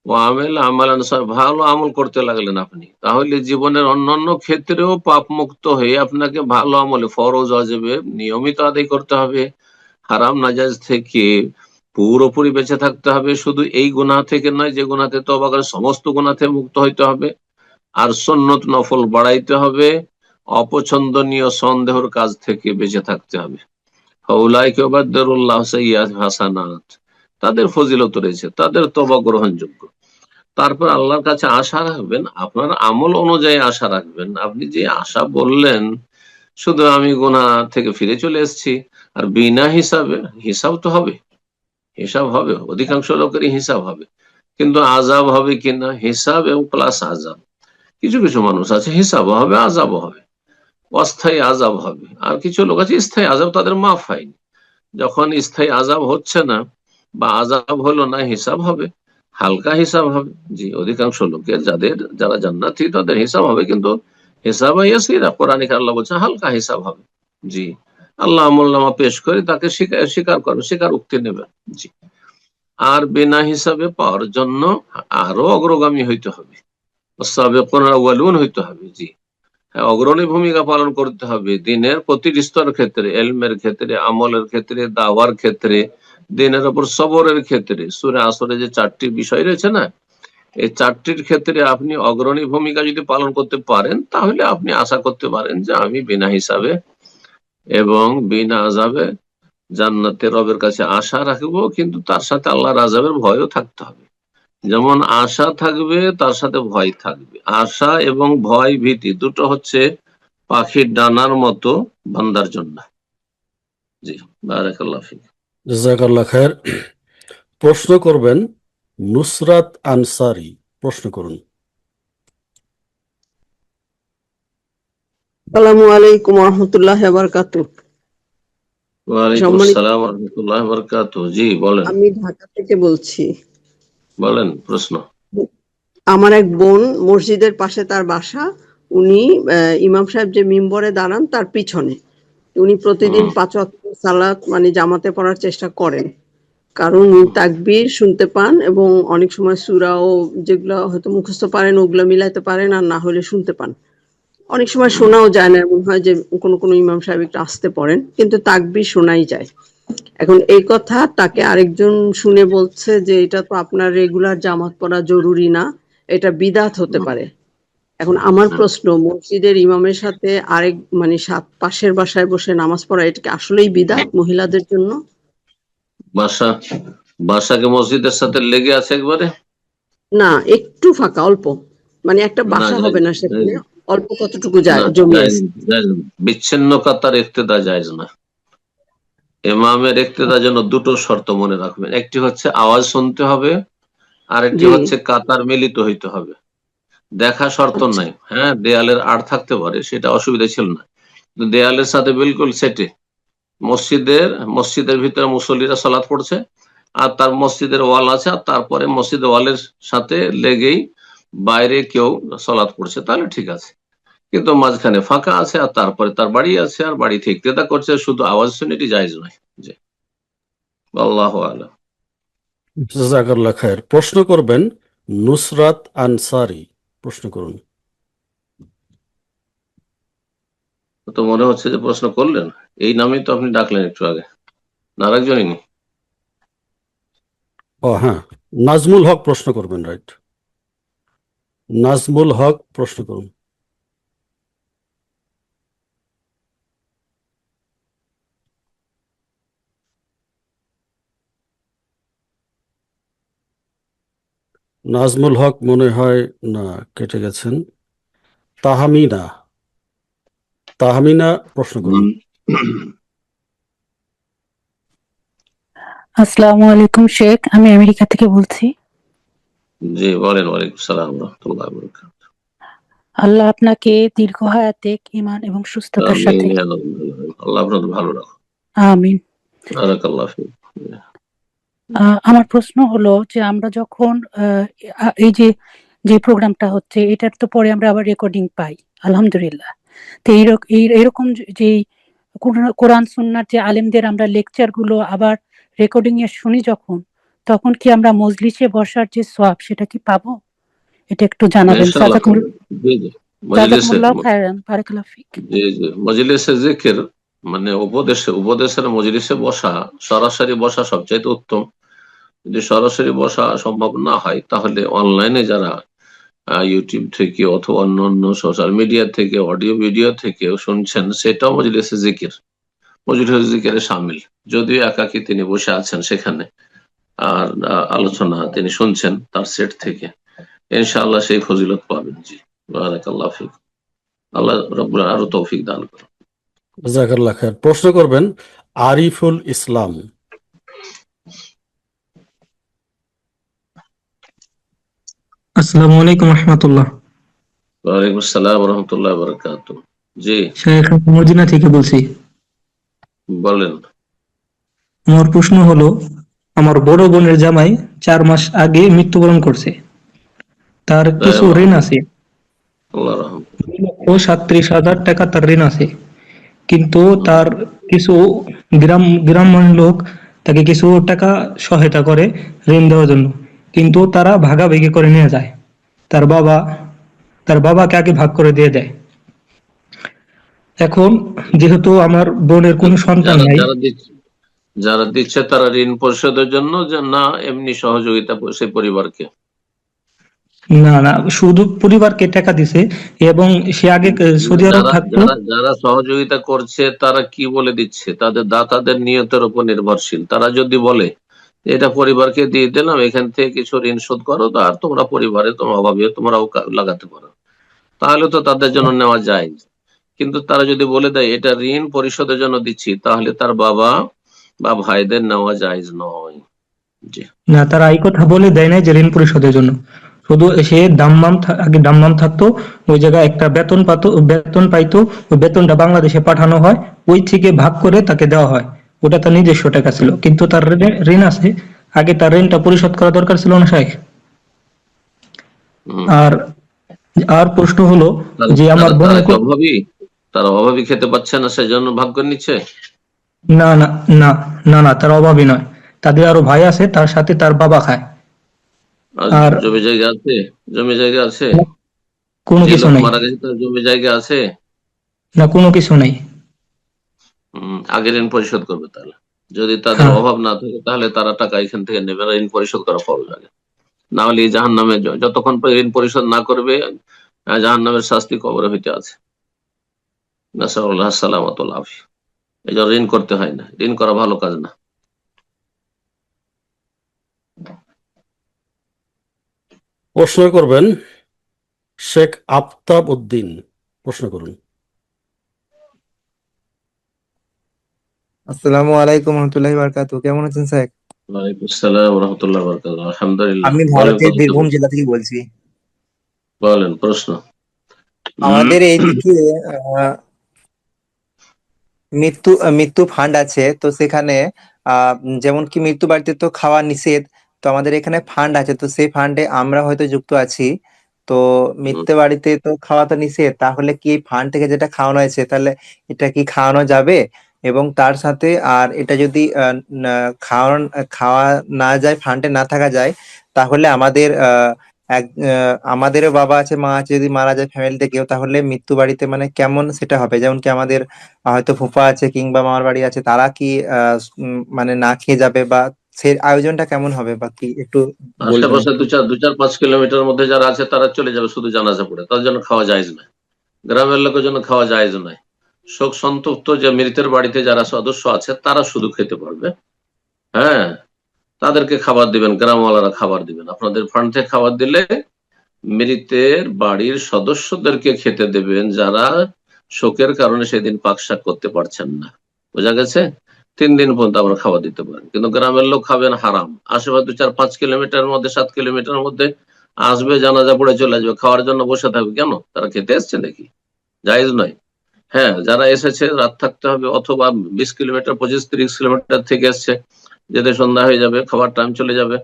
ও আমেল আমালান সালিহান, ভালো আমল করতে লাগলেন আপনি, তাহলে জীবনের অন্যান্য ক্ষেত্রেও পাপ মুক্ত হয়ে আপনাকে ভালো আমলে ফরজ ওয়াজিবে নিয়মিত আদায় করতে হবে। হারাম নাজায়েজ থেকে পুরোপুরি বেঁচে থাকতে হবে, শুধু এই গুনাহ থেকে নয় যে গুনাহতে তওবা করে সমস্ত গুনাহ থেকে মুক্ত হইতে হবে। আর সুন্নত নফল বাড়াইতে হবে, অপছন্দনীয় সন্দেহের কাজ থেকে বেঁচে থাকতে হবে। ফাউলাইকা ইউবাদদিলুল্লাহু সাইয়্যাতিহিম হাসানাত, তাদের ফজিলত রয়েছে, তাদের তওবা গ্রহণযোগ্য। তারপর আল্লাহর কাছে আশা রাখবেন, আপনার আমল অনুযায়ী আশা রাখবেন। আপনি যে আশা বললেন শুধু আমি গুনাহ থেকে ফিরে চলে এসেছি, আর বিনা হিসাবে, হিসাব তো হবে, হিসাব হবে, অধিকাংশ লোকেরই হিসাব হবে, কিন্তু আযাব হবে কিনা, হিসাব এবং প্লাস আযাব। কিছু কিছু মানুষ আছে হিসাবও হবে আযাবও হবে, অস্থায়ী আযাব হবে, আর কিছু লোক আছে স্থায়ী আযাব তাদের মাফ হয়নি। যখন স্থায়ী আযাব হচ্ছে না বা আযাব হলো না, হিসাব হবে, হালকা হিসাব হবে। জি, অধিকাংশ লোকের যারা জান্নাতি তাদের হিসাব হবে, কিন্তু হিসাব ইয়াসিরা, কোরআনে আল্লাহ বলছে হালকা হিসাব হবে। জি, আল্লাহ আমলনামা পেশ করে তাকে স্বীকার করবে, স্বীকার উক্তি নেবে। জি, আর বিনা হিসাবে পাওয়ার জন্য আরো অগ্রগামী হইতে হবে, সাবিকুনা আউয়ালুন হইতে হবে। জি, অগ্রণী ভূমিকা পালন করতে হবে দিনের প্রতিটি স্তরের ক্ষেত্রে, এলমের ক্ষেত্রে, আমলের ক্ষেত্রে, দাওয়ার ক্ষেত্রে, দিনের উপর সবরের ক্ষেত্রে। সূরা আসরে যে 4টি বিষয় রয়েছে না, এই 4টির ক্ষেত্রে আপনি অগ্রণী ভূমিকা যদি পালন করতে পারেন, তাহলে আপনি আশা করতে পারেন যে আমি বিনা হিসাবে এবং বিনা আযাবে জান্নাতে রবের কাছে আশা রাখবো। কিন্তু তার সাথে আল্লাহর আযাবের ভয়ও থাকতে হবে। যেমন আশা থাকবে, তার সাথে ভয় থাকবে। আশা এবং ভয়, ভীতি দুটো হচ্ছে পাখির ডানার মতো বান্দার জন্য। জি, বারাকাল্লাহ ফিক। জাযাকাল্লাহ খায়ের। প্রশ্ন করবেন নুসরাত আনসারী, প্রশ্ন করুন। আসসালামু আলাইকুম রহমতুল্লাহ বারাকাতুহ। ওয়ালাইকুম আসসালাম ওয়া রাহমাতুল্লাহি ওয়া বারাকাতুহু। জি বলেন। আমি ঢাকা থেকে বলছি। বলেন প্রশ্ন। আমার এক বোন, মসজিদের পাশে তার বাসা, উনি ইমাম সাহেব যে মিম্বরে দাঁড়ান তার পিছনে, উনি প্রতিদিন 5 ওয়াক্ত সালাত মানে জামাতে পড়ার চেষ্টা করেন, কারণ তাকবীর শুনতে পান এবং অনেক সময় সূরাও যেগুলো হয়তো মুখস্থ পারেন ওগুলো মিলাইতে পারেন, আর না হলে শুনতে পান। অনেক সময় শোনাও যায় না, এমন হয় যে কোনো কোনো ইমাম সাহেব একটু আস্তে পড়েন, কিন্তু তাকবীর শোনাই যায়। এখন এই কথা তাকে আরেকজন শুনে বলছে যে এটা তো আপনার রেগুলার জামাত পড়া জরুরি না, এটা বিদআত হতে পারে। এখন আমার প্রশ্ন, মসজিদের ইমামের সাথে আরেক মানে পাশের বাসায় বসে নামাজ পড়া, এটা কি আসলেই বিদআত মহিলাদের জন্য? বাসাকে মসজিদের সাথে লেগে আছে একবারে? না, একটু ফাঁকা, অল্প, মানে একটা বাসা হবে না সেখানে, অল্প কতটুকু জমি আছে। বিচ্ছিন্ন কাতার ইক্তেদা জায়েজ না। ইমামের ইক্তেদার জন্য দুটো শর্ত মনে রাখবেন, একটি হচ্ছে আওয়াজ শুনতে হবে, আর একটি হচ্ছে কাতার মিলিত হইতে হবে। দেখা শর্ত নাই, হ্যাঁ দেয়ালের আড় থাকতে পারে, সেটা অসুবিধা ছিল না, দেয়ালের সাথে বিলকুল সেটে মসজিদের ভিতরে মুসল্লিরা সালাত পড়ছে, আর তার মসজিদের ওয়াল আছে, আর তারপরে মসজিদের ওয়ালের সাথে লেগেই বাইরে কেউ সালাত পড়ছে, তাহলে ঠিক আছে। কিন্তু মাঝখানে ফাঁকা আছে, আর তারপরে তার বাড়ি আছে, আর বাড়ি থেকে ইক্তেদা করছে, শুধু আওয়াজ শুনে, এটি জায়েজ নয়। জি, আল্লাহু আ'লাম। জাযাকাল্লাহ খায়ের। প্রশ্ন করবেন নুসরাত আনসারী, প্রশ্ন করুন। তো মনে হচ্ছে যে প্রশ্ন করলেন, এই নামেই তো আপনি ডাকলেন একটু আগে, না আরেকজনই? ও হ্যাঁ, নাজমুল হক প্রশ্ন করবেন, রাইট। নাজমুল হক প্রশ্ন করুন। নাজমুল হক মনে হয় না, কেটে গেছেন। তাহমিনা প্রশ্ন করুন। আসসালামু আলাইকুম শেখ, আমি আমেরিকা থেকে বলছি। জি বলেন। ওয়ালাইকুম আসসালাম ওয়া রাহমাতুল্লাহি ওয়া বারাকাতুহু। আল্লাহ আপনাকে দীর্ঘ হায়াতে, ঈমান এবং সুস্থতার সাথে। আল্লাহ আপনাকে ভালো রাখুন। আমিন। বারাকাল্লাহু ফিক। আমার প্রশ্ন হলো যে আমরা যখন এই যে যে প্রোগ্রামটা হচ্ছে এটার তো পরে আমরা আবার রেকর্ডিং পাই আলহামদুলিল্লাহ। তো এইরকম যে কোরআন সুন্নার যে আলেমদের আমরা লেকচার গুলো আবার রেকর্ডিং এ শুনি যখন, তখন কি আমরা মজলিসে বসার যে সওয়াব সেটা কি পাবো? এটা একটু জানাবেন। ইনশাআল্লাহ জি জি জাযাকুমুল্লাহ খায়রান, বারাকাল্লাহ ফিক। জি জি মজলিসে জিকির মানে উপদেশের মজলিসে বসা, সরাসরি বসা সবচাইতে উত্তম। যদি সরাসরি বসা সম্ভব না হয় তাহলে অনলাইনে যারা ইউটিউব থেকে অথবা অন্যান্য সোশ্যাল মিডিয়া থেকে অডিও ভিডিও থেকেও শুনছেন, সেটাও মজলিসে জিকির, মজলিসে জিকিরে শামিল। যদিও একাকি তিনি বসে আছেন সেখানে আর আলোচনা তিনি শুনছেন তার সেট থেকে, ইনশাআল্লাহ সেই ফজিলত পাবেন। জি বারাকাল্লাহ ফিক, আল্লাহ রাব্বুল আরো তৌফিক দান করুন। জাযাকাল্লাহ খায়ের। প্রশ্ন করবেন আরিফুল ইসলাম। আসসালামু আলাইকুম রহমতুল্লাহ। ওয়ালাইকুম আসসালাম ওয়া রাহমাতুল্লাহি ওয়া বারাকাতুহু। জি শেখ মদিনা থেকে বলছি। বলেন। আমার প্রশ্ন হলো, আমার বড় বোনের জামাই 4 মাস আগে মৃত্যুবরণ করছে। তার কিছু ঋণ আছে, আল্লাহ রহম। 2,37,000 টাকা তার ঋণ আছে, কিন্তু তার কিছু গ্রামের লোক তাকে কিছু টাকা সহায়তা করে ঋণ দেওয়ার জন্য, কিন্তু তারা ভাগাভাগি করে নিয়ে যায়। তার বাবাকে আগে ভাগ করে দিয়ে দেয়। এখন যেহেতু আমার বোনের কোনো সন্তান নাই, যারা দিচ্ছে তারা ঋণ পরিশোধের জন্য না এমনি সহযোগিতা সেই পরিবারকে? না শুধু পরিবারকে টাকা দিছে, এবং সে আগে সৌদি আরব থাকতো। যারা সহযোগিতা করছে তারা কি বলে দিচ্ছে? তাদের দাতাদের নিয়তের উপর নির্ভরশীল। তারা যদি বলে এটা পরিবারকে দিয়ে দিলাম, এখান থেকে কিছু ঋণ শোধ করো, আর তোমরা পরিবারে তোমার অভাবে তোমরাও লাগাতে পারো, তাহলে তো তাদের জন্য নেওয়া যায়। কিন্তু তারা যদি বলে দেয় এটা ঋণ পরিশোধের জন্য দিচ্ছি, তাহলে তার বাবা বা ভাইদের নেওয়া জায়েজ নয়। জি না, তারা এই কথা বলে দেয় না যে ঋণ পরিশোধের জন্য। শুধু সে আগে দাম্মাম থাকতো, ওই জায়গায় একটা বেতন পাইতো, ওই বেতনটা বাংলাদেশে পাঠানো হয়, ওই থেকে ভাগ করে তাকে দেওয়া হয়। ওটা তার নিজস্ব টাকা ছিল, কিন্তু তার ঋণ আছে, আগে তার ঋণটা পরিশোধ করা দরকার ছিল না শাইখ। আর প্রশ্ন হলো যে আমার বোনের তারা অভাবী খেতে পাচ্ছে না সেজন্য ভাগ করে নিচ্ছে? না না না না না তার অভাবী নয়, তাদের আরো ভাই আছে, তার সাথে তার বাবা খায়। আর জমি জায়গা আছে? কোনো কিছু নেই। মারা গেছে তার জমি জায়গা আছে? না, কোনো কিছু নেই। আগে ঋণ পরিশোধ করবে। তাহলে যদি তাদের অভাব না থাকে তাহলে তারা টাকা এখান থেকে নেবে, ঋণ পরিশোধ করা ফরজ আগে। না হলে জাহান্নামে যতক্ষণ ঋণ পরিশোধ না করবে জাহান্নামের শাস্তি কবরে হইতে আছে। নাসাউল্লাহ সালামাতুল আফিয়া। এই জন্য ঋণ করতে হয় না, ঋণ করা ভালো কাজ না। প্রশ্ন করবেন শেখ আফতাব উদ্দিন। প্রশ্ন করুন। আসসালামু আলাইকুম রহমতুল্লাহি ওয়া বারাকাতুহু। কেমন আছেন স্যার? ওয়ালাইকুম আসসালাম ওয়া রাহমাতুল্লাহি ওয়া বারাকাতুহু। আলহামদুলিল্লাহ। আমি ভারতের বীরভূম জেলা থেকে বলছি। বলেন প্রশ্ন। আমাদের এইদিকে মৃত্যু ফান্ড আছে, তো সেখানে যেমন কি মৃত্যু বাড়িতে তো খাওয়া নিষেধ, তো আমাদের এখানে ফান্ড আছে, তো সেই ফান্ডে আমরা হয়তো যুক্ত আছি। তো মৃত্যু বাড়িতে তো খাওয়া তো নিষেধ, তাহলে কি ফান্ড থেকে যেটা খাওয়ানো হয়েছে তাহলে এটা কি খাওয়ানো যাবে? এবং তার সাথে আর এটা যদি খাওয়া না যায়, ফান্ডে না থাকা যায়, তাহলে আমাদেরও বাবা আছে, মা আছে, যদি মারা যায় ফ্যামিলিতে কেউ, তাহলে মৃত্যু বাড়িতে মানে কেমন সেটা হবে? যেমন কি আমাদের হয়তো ফুফা আছে কিংবা মামার বাড়ি আছে, তারা কি মানে না খেয়ে যাবে, বা সে আয়োজনটা কেমন হবে বা কি একটু বলবেন? আশেপাশে 2-4-5 কিলোমিটার মধ্যে যারা আছে তারা চলে যাবে শুধু জানাজা পড়ে, তার জন্য খাওয়া জায়েজ না। গ্রামের লোকের জন্য খাওয়া জায়েজ নয়। শোক সন্তপ্ত যে মৃতের বাড়িতে যারা সদস্য আছে তারা শুধু খেতে পারবে। হ্যাঁ, তাদেরকে খাবার দিবেন, গ্রামওয়ালারা খাবার দিবেন। আপনাদের ফান্ড থেকে খাবার দিলে মৃতের বাড়ির সদস্যদেরকে খেতে দেবেন যারা শোকের কারণে সেদিন পাকশাক করতে পারছেন না। বোঝা গেছে? 3 দিন পর্যন্ত আমরা খাবার দিতে পারেন, কিন্তু গ্রামের লোক খাবেন হারাম। আশেপাশে 2-4-5 কিলোমিটার মধ্যে 7 কিলোমিটার মধ্যে আসবে, জানাজা পড়ে চলে আসবে, খাওয়ার জন্য বসে থাকবে কেন? তারা খেতে এসছে নাকি? জায়েজ নয়। হ্যাঁ, যারা এসেছে রাত থাকতে হবে, অথবা 20 কিলোমিটার 25-30 কিলোমিটার থেকে এসছে, যেতে সন্ধ্যা হয়ে যাবে, খাবার টাইম চলে যাবে,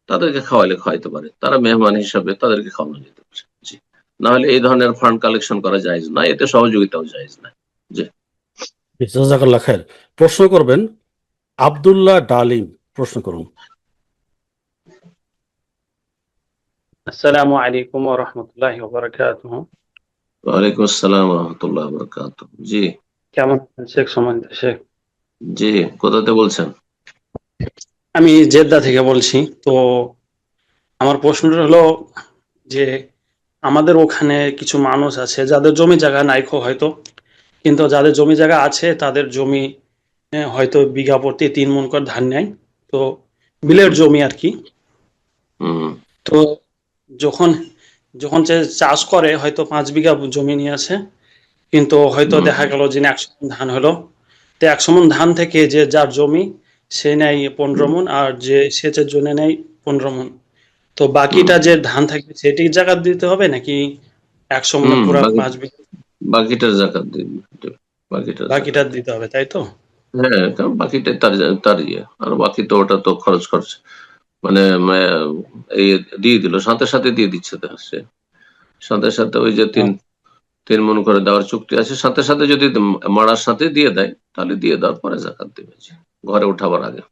তাদেরকে খাওয়াইতে পারে, তারা মেহমান হিসাবে তাদেরকে খাওয়ানো যেতে পারে। জি, না হলে এই ধরনের ফান্ড কালেকশন করা জায়েজ না, এতে সহযোগিতাও জায়েজ না। জি, জাযাকাল্লাহ খায়ের। প্রশ্ন করবেন আব্দুল্লাহ ডালিম, প্রশ্ন করুন। আসসালামু আলাইকুম ওয়া রাহমাতুল্লাহি ওয়া বারাকাতুহু। ওয়ালাইকুম আসসালাম ওয়া রাহমাতুল্লাহি ওয়া বারাকাতুহু। জি, কেমন আছেন শেখ সম্মানিত শেখ? জি, কোথাতে বলছেন? আমি জেদ্দা থেকে বলছি। তো আমার প্রশ্নটা হলো যে আমাদের ওখানে কিছু মানুষ আছে যাদের জমি জায়গা নাইকো হয়তো, কিন্তু যাদের জমি জায়গা আছে তাদের জমি হয়তো বিঘা প্রতি 3 মণ করে ধান নেয়, তো বিলের জমি আর কি। তো যখন যখন চাষ করে হয়তো 5 বিঘা জমি নিয়ে আসে, কিন্তু হয়তো দেখা গেল যে 100 মণ ধান হলো, তো 100 মণ ধান থেকে যে যার জমি সে নেয় 15 মণ, আর যে সেচের জন্য নেয় 15 মণ। তো বাকিটা যে ধান থাকবে সেটি জাকাত দিতে হবে নাকি 100 মণে পুরা 5 বিঘা বাকিটার জাকাত দিন, বাকিটা দিতে হবে, তাই তো? হ্যাঁ, কারণ বাকিটা তার ইয়ে, আর বাকি তো ওটা তো খরচ মানে এই দিয়ে দিল, সাথে সাথে দিয়ে দিচ্ছে তো সে, সাথে সাথে ওই যে 3 মণ করে দেওয়ার চুক্তি আছে, সাথে সাথে যদি মারার সাথে দিয়ে দেয় তাহলে দিয়ে দেওয়ার পরে জাকাত দেবে, ঘরে উঠাবার আগে।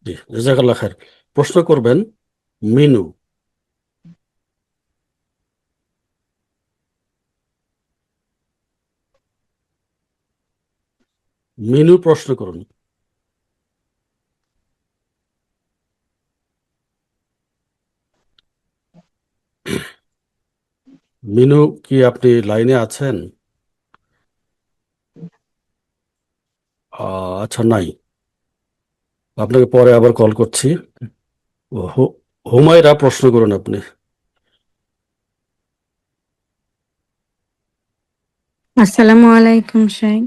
জি, জাযাকাল্লাহ খায়ের। প্রশ্ন করবেন মিনু। মিনু, প্রশ্ন করুন। মিনু, কি আপনি লাইনে আছেন? আচ্ছা, নাই, আপনাকে পরে আবার কল করছি। হুমায়রা, প্রশ্ন করুন আপনি। আসসালামু আলাইকুম শেখ।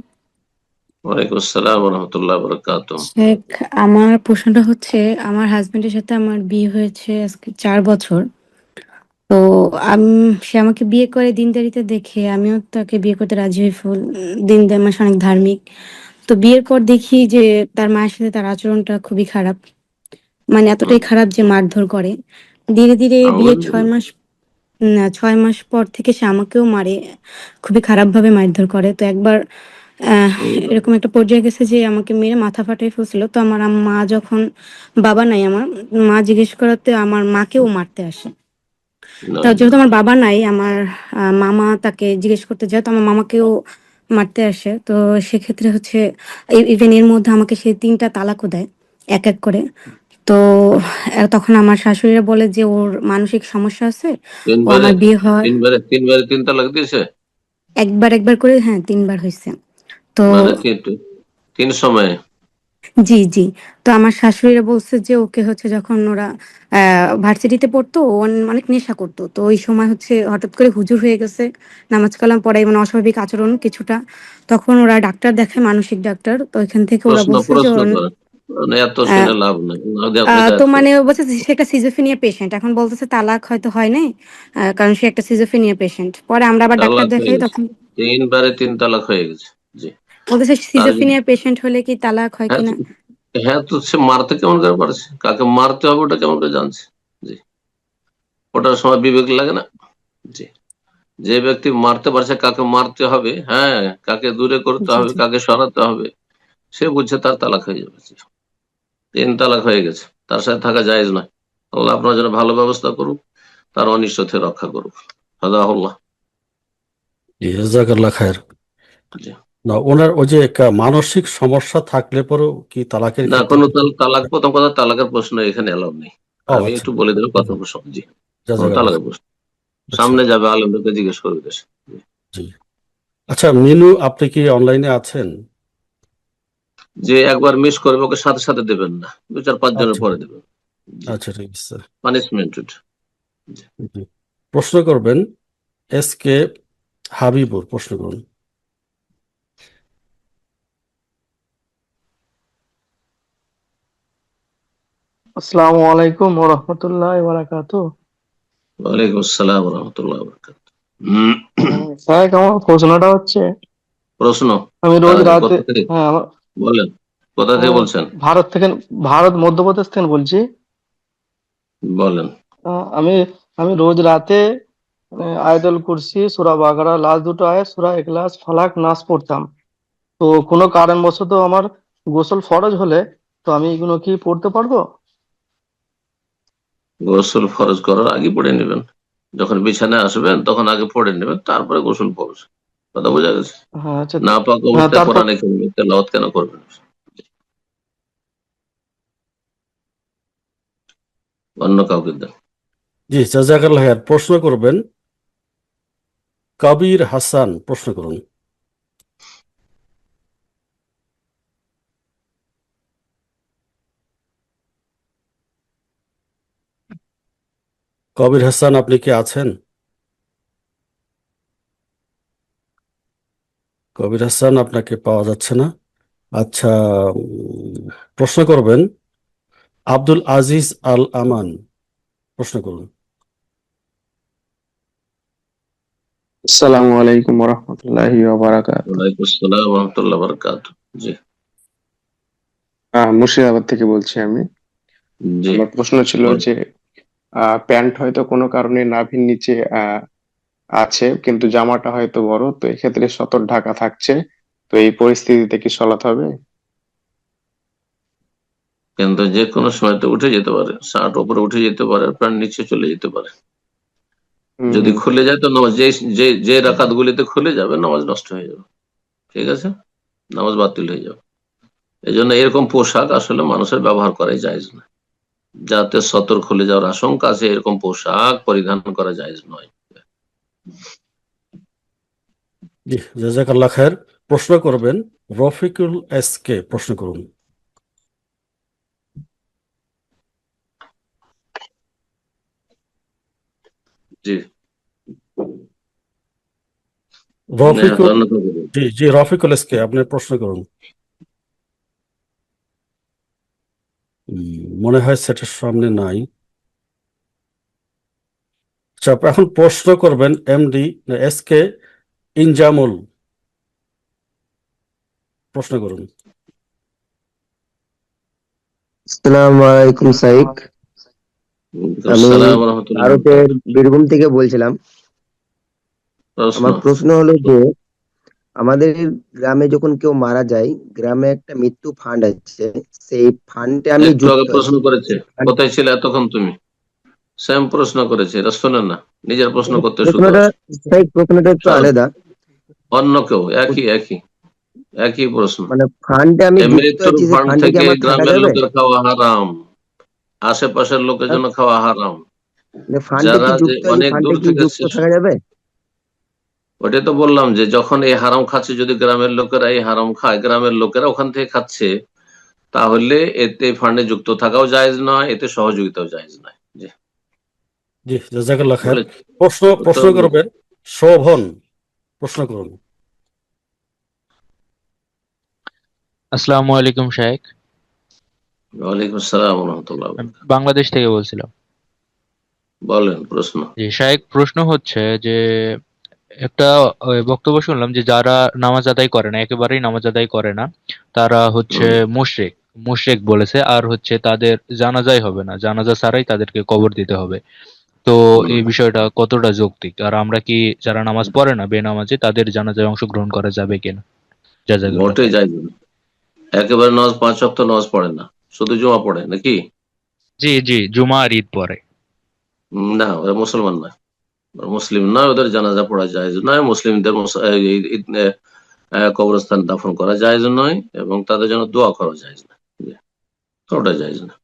ওয়ালাইকুম আসসালাম ওয়া রাহমাতুল্লাহি ওয়া বারাকাতুহু। শেখ, আমার প্রশ্নটা হচ্ছে আমার হাজবেন্ডের সাথে আমার বিয়ে হয়েছে আজকে 4 বছর। তো সে আমাকে বিয়ে করে দিনদারিতে দেখে আমিও তাকে বিয়ে করতে রাজি হই দিনদার, মানে অনেক ধার্মিক। তো বিয়ের পর দেখি যে তার মায়ের সাথে তার আচরণটা খুবই খারাপ, মানে এতটাই খারাপ যে মারধর করে। ধীরে ধীরে বিয়ের 6 মাস পর থেকে সে আমাকেও মারে, খুবই খারাপভাবে মারধর করে। তো একবার এরকম একটা পর্যায়ে গেছে যে আমাকে মেরে মাথা ফাটিয়ে ফেলছিল। তো আমার মা যখন, বাবা নাই আমার, মা জিজ্ঞেস করাতে আমার মাকেও মারতে আসে। তো যেহেতু আমার বাবা নাই, আমার মামা তাকে জিজ্ঞেস করতে যায়, তো আমার মামাকেও মারতে আসে। তো সেক্ষেত্রে হচ্ছে ইভেন এর মধ্যে আমাকে সে 3টা তালাকও দেয় এক এক করে। তো তখন আমার শাশুড়িরা বলে যে ওর মানসিক সমস্যা আছে, ও আমার বিয়ে হয় তিনবারে 3 তালাক দিয়েছে? একবার করে, হ্যাঁ 3বার হয়েছে। তো মানে 3 সময়ে? জি জি। তো আমার শাশুড়িরা বলছে যে ওকে হচ্ছে যখন ওরা ভার্সিটিতে পড়তো, ও অনেক নেশা করতো। তো ওই সময় হচ্ছে হঠাৎ করে হুজুর হয়ে গেছে, নামাজ কালাম পড়াই, মানে অস্বাভাবিক আচরণ কিছুটা। তখন ওরা ডাক্তার দেখায়, মানসিক ডাক্তার। তো এখান থেকে ওরা বলছে যে এত শুনে লাভ নেই। তো মানে ও বলছে সে একটা সিজোফ্রেনিয়া পেশেন্ট। এখন বলতেছে তালাক হয়তো হয় নাই, কারণ সে একটা সিজোফ্রেনিয়া পেশেন্ট। পরে আমরা আবার ডাক্তার দেখাই, তখন 3 তালাক হয়ে গেছে। জি, বলতেছে সিজোফ্রেনিয়া পেশেন্ট হলে কি তালাক হয় কিনা। হ্যাঁ, তো সে মারতে কেমন করে পারছে? কাকে মারতে হবে ওটা কেমন করে জানছে? জি, ওটার সময় বিবেক লাগে না? জি, যে ব্যক্তি মারতে পারছে কাকে মারতে হবে, হ্যাঁ, কাকে দূরে করতে হবে, কাকে সরাতে হবে, সে বুঝছে তার তালাক হয়ে যাবে। 3 তালাক হয়ে গেছে, তার সাথে থাকা জায়েজ নয়। আল্লাহ আপনার জন্য ভালো ব্যবস্থা করুক, তার অনিষ্ট থেকে রক্ষা করুক। হাদাহুল্লাহ। জাযাকাল্লাহ খায়ের। না, ওনার ওই যে মানসিক সমস্যা থাকলে পরেও কি তালাকের না, ক্ষেত্রে কোনো তালাক, প্রথম কথা তালাকের প্রশ্ন এখানে এলাও নেই। আমি আচ্ছা, একটু বলে দেবো কথা প্রসঙ্গ। জি, জাযাকাল্লাহ। তালাকের প্রশ্ন সামনে যাবে, আলেমদেরকে জিজ্ঞেস করবে দেশে। জি, আচ্ছা মিনু, আপনি কি অনলাইনে আছেন? যে একবার মিস করবে ওকে সাথে সাথে দেবেন না, 2-4-5 জনের পরে দেবেন। আচ্ছা, ঠিক আছে। পানিশমেন্ট। প্রশ্ন করবেন SK হাবিবুর, প্রশ্ন করুন। আসসালামু আলাইকুম ওয়া রাহমাতুল্লাহি ওয়া বারাকাতুহু। ওয়ালাইকুম আসসালাম ওয়া রাহমাতুল্লাহি ওয়া বারাকাতুহু। স্যার, আমার প্রশ্নটা হচ্ছে, প্রশ্ন আমি রোজ রাতে, বলেন। কোথা থেকে বলছেন? ভারত মধ্যপ্রদেশ থেকে বলছি। বলেন। আমি আমি রোজ রাতে আয়াতুল কুরসি, সূরা বাকারা, লাস্ট দুটো আয়াত, সূরা ইখলাস, ফালাক, নাস পড়তাম। তো কোনো কারণবশত আমার গোসল ফরজ হলে তো আমি এগুলো কি পড়তে পারবো? গোসল ফরজ করার আগে পড়ে নেবেন, যখন বিছানায় আসবেন তখন আগে পড়ে নেবেন, তারপরে গোসল ফরজ। কথা বোঝা গেছে? হ্যাঁ, আচ্ছা। না পাক হ্যাঁ, অবস্থায় তারপর কোরআনে কারিমের তেলাওয়াত কেন করবেন? অন্য কাউকে দেন। জি, জাজাকাল্লাহ খায়ের। প্রশ্ন করবেন কবির হাসান, প্রশ্ন করুন। কবির হাসান, আপনি কি আছেন? কবির হাসান, আপনাকে পাওয়া যাচ্ছে না। আচ্ছা, প্রশ্ন করবেন আব্দুল আজিজ আল আমান, প্রশ্ন করুন। আসসালামু আলাইকুম ওরহমতুল্লাহি ওয়াবারাকাতুহু। ওয়ালাইকুম আসসালাম ওয়া রাহমাতুল্লাহি ওয়া বারাকাতুহু। জি মুর্শিদাবাদ থেকে বলছি আমি। জি আমার প্রশ্ন ছিল বলুন। যে প্যান্ট হয়তো কোনো কারণে নাভির নিচে আছে, কিন্তু জামাটা হয়তো বড়, তো এক্ষেত্রে সতর ঢাকা থাকছে, তো এই পরিস্থিতিতে কি সলাৎ হবে? কিন্তু যে কোনো সময় তো উঠে যেতে পারে, শার্ট উপরে উঠে যেতে পারে, প্যান্ট নিচে চলে যেতে পারে। যদি খুলে যায় তো নামাজ, যে রাকাত গুলিতে খুলে যাবে নামাজ নষ্ট হয়ে যাবে। ঠিক আছে, নামাজ বাতিল হয়ে যাবে। এই জন্য এরকম পোশাক আসলে মানুষের ব্যবহার করাই জায়েজ না। যাতে সতর খুলে যাওয়ার আশঙ্কা আছে এরকম পোশাক পরিধান করা জায়েজ নয়। জি, জাজাকাল্লাহ খায়ের। প্রশ্ন করবেন রফিকুল এস কে, প্রশ্ন করুন। জি রফিকুল, অন্য কাউকে দিন। জি জি, রফিকুল এস কে, আপনি প্রশ্ন করুন। মনে হয় সেটার সামনে নাই। আচ্ছা, এখন প্রশ্ন করবেন এমডি এস কে ইনজামুল, প্রশ্ন করুন। আসসালামু আলাইকুম সাইক। আমি আসসালাম ওয়া রাহমাতুল্লাহি ওয়া ভারতের বারাকাতুহু। বীরভূম থেকে বলছিলাম। আমার প্রশ্ন হলো যে আমাদের গ্রামে যখন কেউ মারা যায়, গ্রামে একটা মৃত্যু ফান্ড আছে, সেই ফান্ডে আমি একটু আগে যুক্ত প্রশ্ন আছি। করেছে, কোথায় ছিল এতক্ষণ তুমি? সেম প্রশ্ন করেছে, এটা শোনেন না, নিজের প্রশ্ন করতে শুধু প্রশ্নটা আসে। সাইক, প্রশ্নটা একটু চলো, আলাদা। অন্য কেউ একই প্রশ্ন। মানে ফান্ডে আমি এই যুক্ত মৃত্যুর আছি, সেই ফান্ড ফান্ডে কি থেকে আমার থাকা গ্রামের যাবে? লোকের খাওয়া হারাম, আশেপাশের লোকের জন্য খাওয়া হারাম। ফান্ডে যারা কি যে যুক্ত আছি, অনেক ফান্ডে দূর কি থেকে যুক্ত থাকা যাবে? ওটাই তো বললাম যে যখন এই হারাম খাচ্ছে, যদি গ্রামের লোকেরা এই হারাম খায়, গ্রামের লোকেরা ওখান থেকে খাচ্ছে, তাহলে এতে ফান্ডে যুক্ত থাকাও জায়েজ নয়, এতে সহযোগিতাও জায়েজ নয়। জি জি, জাজাকাল্লাহ খায়ের। বলে প্রশ্ন করবেন শোভন, প্রশ্ন করুন। আসসালামু আলাইকুম শাইখ। ওয়ালাইকুম আসসালাম ওয়া রাহমাতুল্লাহি ওয়া বারাকাতুহু। বাংলাদেশ থেকে বলছিলাম। বলেন প্রশ্ন। জি শাইখ, প্রশ্ন হচ্ছে যে একটা বক্তব্য শুনলাম যে যারা নামাজ আদায় করে না, একেবারেই নামাজ আদায় করে না, তারা হচ্ছে মুশরিক মুশরিক বলেছে, আর হচ্ছে তাদের জানাজাই হবে না, জানাজা ছাড়াই তাদেরকে কবর দিতে হবে। তো এই বিষয়টা কতটা যৌক্তিক, আর আমরা কি যারা নামাজ পড়ে না, বেনামাজি, তাদের জানাজায় অংশগ্রহণ করা যাবে কিনা? জাযাকাল্লাহ মোটেই খাইর। জায়েজ না। একেবারে নামাজ 5 ওয়াক্ত নামাজ পড়ে না, শুধু জুমা পড়ে নাকি? জি জি, জুমা আর ঈদ পড়ে। না, ওরা মুসলমান নয়, ওরা মুসলিম নয়, ওদের জানাজা পড়া জায়েজ নয়, মুসলিমদের কবরস্থান দাফন করা জায়েজ নয়, এবং তাদের জন্য দোয়া করা জায়েজ না। ওটা জায়েজ না।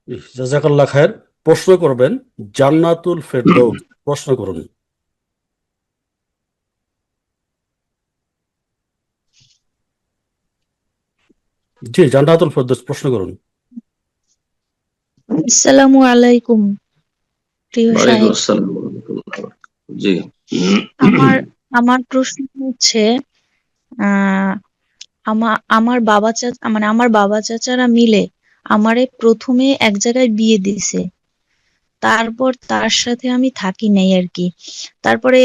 জি, জাজাকাল্লাহ খায়ের। প্রশ্ন করবেন জান্নাতুল ফেরদৌস, প্রশ্ন করুন। জি, জান্নাতুল ফেরদৌস, প্রশ্ন করুন। আসসালামু আলাইকুম প্রিয় ওয়ালাইকুম সাহেব। আসসালাম ওয়া রাহমাতুল্লাহি ওয়া বারাকাতুহু। জি আমার আমার প্রশ্ন হচ্ছে আমার বাবা চাচারা মিলে আমারে প্রথমে এক জায়গায় বিয়ে দিছে, তারপর তার সাথে আমি থাকি নাই আর কি। তারপরে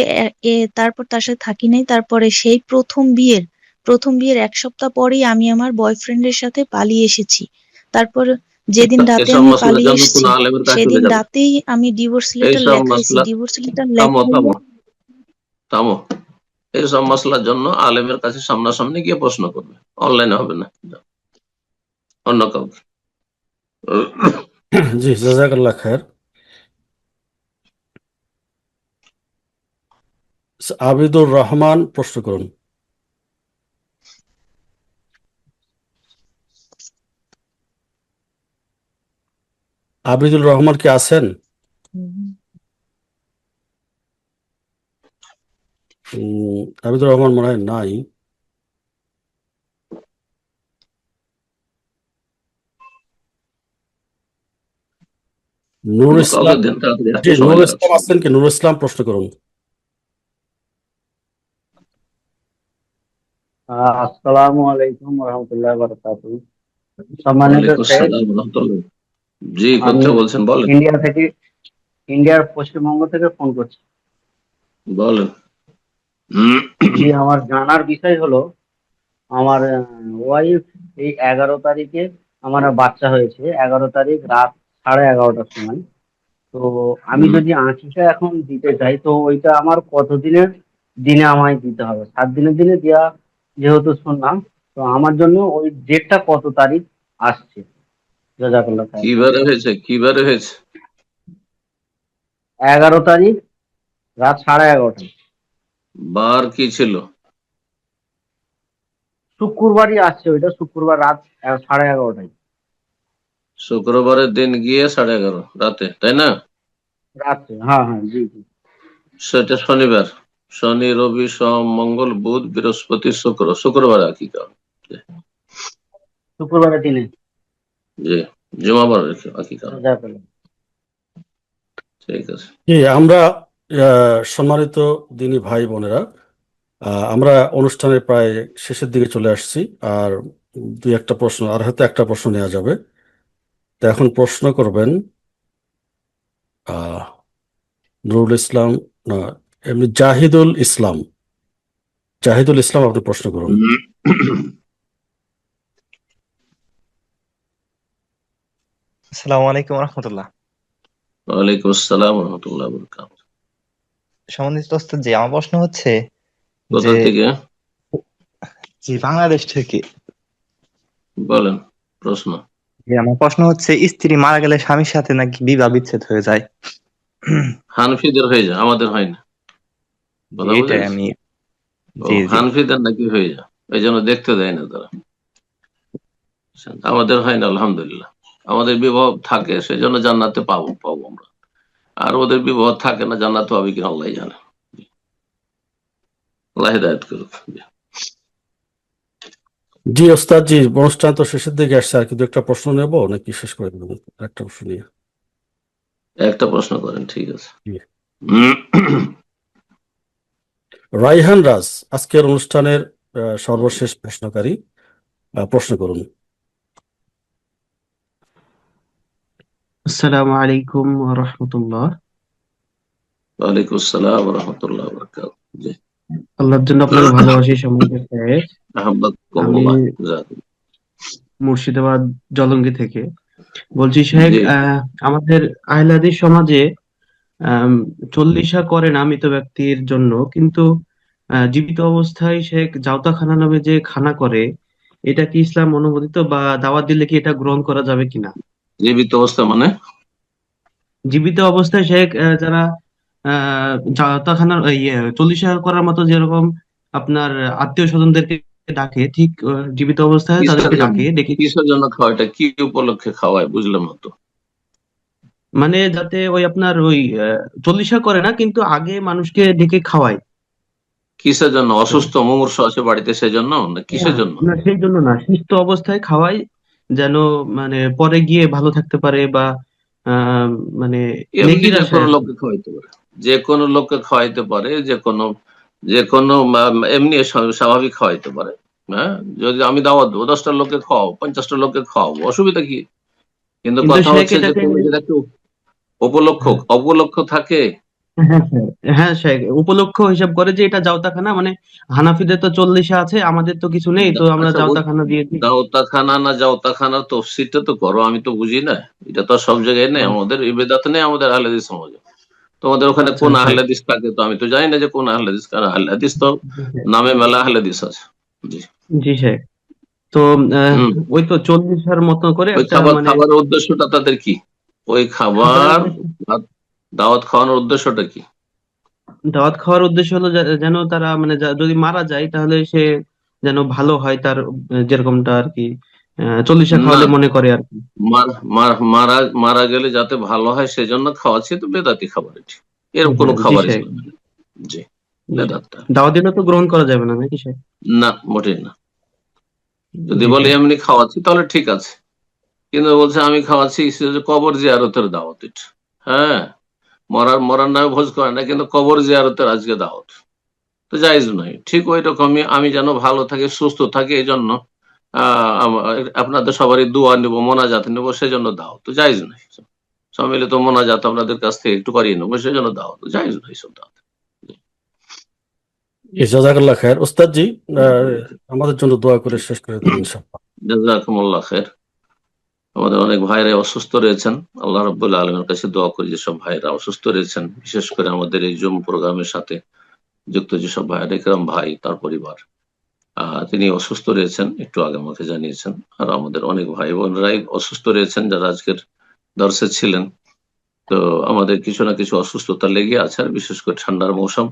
তারপর তার সাথে থাকি নাই, তারপরে সেই প্রথম বিয়ের 1 সপ্তাহ পরেই আমি আমার বয়ফ্রেন্ডের সাথে পালিয়ে এসেছি। তারপর যেদিন রাতে এসব আমি মশলার পালিয়ে জন্য কোন এসেছি আলেমের কাছে সেদিন চলে যাবে। রাতেই আমি ডিভোর্স লেটার এইসব লেখাইছি। মশলা ডিভোর্স লেটার থামো লেখাইলে থামো থামো, এইসব মশলার জন্য আলেমের কাছে সামনাসামনি গিয়ে প্রশ্ন করবে, অনলাইনে হবে না, অন্য কাউকে। জি, জাযাকাল্লাহ খায়ের। আবিদুর রহমান প্রশ্ন করুন। আবিদুল রহমান কি আছেন? আবিদুর রহমান মনে হয় নাই। নুর অন্য ইসলাম, কাউকে দিন, তাড়াতাড়ি জি সময় নুর লাগাচ্ছে। ইসলাম আছেন কি? নুর ইসলাম প্রশ্ন করুন। আসসালামু আলাইকুম রহমতুল্লাহ বারাকাতুহু। সম্মানিত ওয়ালাইকুম শেখ, আসসালাম ওয়া রাহমাতুল্লাহ। জি, আমি কোথা বলছেন বলেন। ইন্ডিয়ার পশ্চিমবঙ্গ থেকে ফোন করছি। বলেন। জি, আমার জানার বিষয় হলো, আমার ওয়াইফ এই 11 তারিখে আমার বাচ্চা হয়েছে, 11 তারিখ রাত 11:30টার সময়। তো আমি যদি আঁকিকা এখন দিতে চাই, তো ওইটা আমার কতদিনের দিনে আমায় দিতে হবে? 7 দিনের দিনে দেওয়া যেহেতু শুনলাম, তো আমার জন্য ওই ডেটটা কত তারিখ আসছে? জাযাকাল্লাহ খায়ের। কিবারে হয়েছে, কিবারে হয়েছে? 11 তারিখ রাত 11:30টায়। বার কি ছিল? শুক্রবারই আসছে, ওইটা শুক্রবার রাত 11:30টায়। শুক্রবারের দিন গিয়ে 11:30 রাতে, তাই না? রাত্রে, হ্যাঁ হ্যাঁ, জি জি। সেটা শনিবার, শনি রবি সোম মঙ্গল বুধ বৃহস্পতি শুক্র, শুক্রবার আকিকা। শুক্রবারের দিনে। জি, জুমাবার আকিকা। জাযাকাল্লাহ। ঠিক আছে। জি, আমরা সম্মানিত দিনী ভাই বোনেরা, আমরা অনুষ্ঠানের প্রায় শেষের দিকে চলে আসছি। আর দুই একটা প্রশ্ন, আর হয়তো একটা প্রশ্ন নেওয়া যাবে। তো এখন প্রশ্ন করবেন নুরুল ইসলাম, না এমনি জাহিদুল ইসলাম। জাহিদুল ইসলাম, আপনি প্রশ্ন করুন। আসসালামু আলাইকুম রহমতুল্লাহ। ওয়ালাইকুম আসসালাম ওয়া রাহমাতুল্লাহি ওয়া বারাকাতুহু। সম্মানিত ওস্তাদ জি, আমার প্রশ্ন হচ্ছে কোথা যে থেকে? জি, বাংলাদেশ থেকে। বলেন প্রশ্ন। জি, আমার প্রশ্ন হচ্ছে, স্ত্রী মারা গেলে স্বামীর সাথে নাকি বিবাহ বিচ্ছেদ হয়ে যায়। হানফিদের হয়ে যায়, আমাদের হয় না। কথা এটাই বুঝেছ? আমি। ও, জি জি। হানফিদের নাকি হয়ে যায়, এই জন্য দেখতে দেয় না তারা। আমাদের হয় না আলহামদুলিল্লাহ। আমাদের বিবাহ থাকে, সেই জন্য জান্নাতে পাবো পাবো আমরা। আর ওদের বিবাহ থাকে না, জান্নাতে হবে কিনা আল্লাহ জানে। আল্লাহ হিদায়াত করুক। জি ওস্তাদ জি, অনুষ্ঠান তো শেষের দিকে আসছে, আর কিন্তু একটা প্রশ্ন নেব নাকি শেষ করে দেবেন? একটা প্রশ্ন নিয়ে একটা প্রশ্ন করেন, ঠিক আছে। জি। রাইহান রাজ আজকের অনুষ্ঠানের সর্বশেষ প্রশ্নকারী, প্রশ্ন করুন। আসসালামু আলাইকুম ওয়া রাহমাতুল্লাহ। ওয়ালাইকুম আসসালাম ওয়া রাহমাতুল্লাহি ওয়া বারাকাতুহু। জি, আল্লাহর জন্য আপনাকে ভালোবাসি সম্মানিত শেখ। আমি আহম্মদকুমুল্লাহ। জাযাকুম। মুর্শিদাবাদ জলঙ্গি থেকে বলছি শেখ। জি, আমাদের আহলে হাদিস সমাজে 40 করে না মৃত ব্যক্তির জন্য, কিন্তু জীবিত অবস্থায় শেখ জাওতাখানা নামে যে খানা করে, এটা কি ইসলাম অনুমোদিত, বা দাওয়াত দিলে কি এটা গ্রহণ করা যাবে কিনা? জীবিত অবস্থা মানে? জীবিত অবস্থায় শেখ যারা জাওতাখানার 40 করার মতো, যেরকম আপনার আত্মীয় স্বজনদেরকে ডাকে, ঠিক জীবিত অবস্থায় কিসের তাদেরকে জন্য, ডাকে ডেকে, কিসের জন্য খাওয়া, এটা কি উপলক্ষে খাওয়ায় বুঝলাম না তো। মানে যাতে ওই আপনার ওই 40 করে না, কিন্তু আগে মানুষকে ডেকে খাওয়ায়। কিসের জন্য? তো অসুস্থ মুমূর্ষ আছে বাড়িতে সেজন্য, না কিসের জন্য? না, সেই জন্য না, সুস্থ অবস্থায় খাওয়ায়, যেন মানে পরে গিয়ে ভালো থাকতে পারে, বা আহ মানে এমনি নেকির যে আশায় কোনো আর কি। লোককে খাওয়াইতে পারে, যে কোনো লোককে খাওয়াইতে পারে, যে কোনো এমনি স্বাভাবিক খাওয়াইতে পারে। হ্যাঁ, যদি আমি দাওয়াত দেবো 10টা লোককে খাওয়াবো, 50টা লোককে খাওয়াবো, অসুবিধা কি? কিন্তু কিন্তু কথা শেখ হচ্ছে যে এটাকে, কোনো যদি একটু উপলক্ষ হ্যাঁ, অপলক্ষ থাকে, হ্যাঁ স্যার, হ্যাঁ স্যার, উপলক্ষ হিসাব করে যে এটা জাওতাখানা, মানে হানাফিদের তো 40 আছে, আমাদের তো কিছু নেই, তো আমরা আচ্ছা, ওই জাওতাখানা দিয়ে দিই। দাওতাখানা না জাওতাখানার তফসিরটা তো করো, আমি তো বুঝি না। এটা তো আর সব জায়গায় নেই, আমাদের ইবেদাত নেই আমাদের আহলে হাদিস সমাজে। তোমাদের ওখানে আচ্ছা কোন স্যার। আহলে হাদিস থাকে তো আমি তো জানি না যে কোন আহলে হাদিস, কারণ আহলে হাদিস তো নামে মেলা আহলে হাদিস আছে। জি। জি স্যার। তো হুম। ওই তো 40 মতো করে ওই একটা মানে খাবারের উদ্দেশ্যটা তাদের কি? ওই খাবারের খাবার দাওয়াত খাওয়ানোর উদ্দেশ্যটা কি? দাওয়াত খাওয়ার উদ্দেশ্য হলো যেন তারা মানে যদি মারা যায় তাহলে সে যেন ভালো হয়, তার যেরকমটা আর কি 40 না, খাওয়ালে মনে করে আর কি। মারা মারা গেলে যাতে ভালো হয় সেজন্য খাওয়াচ্ছি, তো বেদাতি খাবার এটি, এরকম কোনো জি খাবার স্যার। ইসলামে নেই। জি, বেদাতটা দাওয়াত দিলে তো গ্রহণ করা যাবে না নাকি স্যার? না, মোটেই না। যদি জি বলে স্যার। এমনি খাওয়াচ্ছি তাহলে ঠিক আছে, কিন্তু বলছে আমি খাওয়াচ্ছি কবর জিয়ারতের দাওয়াত এটা। হ্যাঁ, মরার নামে ভোজ করে না, কিন্তু কবর জিয়ারতের আজকে দাওয়াত, তো জায়েজ নয়। ঠিক ওই রকমই আমি যেন ভালো থাকি সুস্থ থাকি এই জন্য আপনাদের সবারই দোয়া নেব, মোনাজাত নেব, সেজন্য দাওয়াত, তো জায়েজ নয়। সম্মিলিত মোনাজাত আপনাদের কাছ থেকে একটু করিয়ে নেবো, সেজন্য দাওয়াত, জায়েজ নয় সব দাওয়াত। জাযাকাল্লাহ খায়ের। ওস্তাদ জি, আমাদের জন্য দোয়া করে শেষ করে দেন ইনশাআল্লাহ। জাযাকুমুল্লাহ খায়ের। আমাদের অনেক ভাইরা অসুস্থ রয়েছেন, আল্লাহ রাব্বুল আলামিনের কাছে দোয়া করি যেসব ভাইরা অসুস্থ রয়েছেন, বিশেষ করে আমাদের এই জুম প্রোগ্রামের সাথে যুক্ত যেসব ভাইরা, ইকরাম ভাই তার পরিবার, তিনি অসুস্থ রয়েছেন, একটু আগে আমাকে জানিয়েছেন। আর আমাদের অনেক ভাই বোনরাই অসুস্থ রয়েছেন যারা আজকের দর্শে ছিলেন। তো আমাদের কিছু না কিছু অসুস্থতা লেগে আছে, আর বিশেষ করে ঠান্ডার মৌসুম।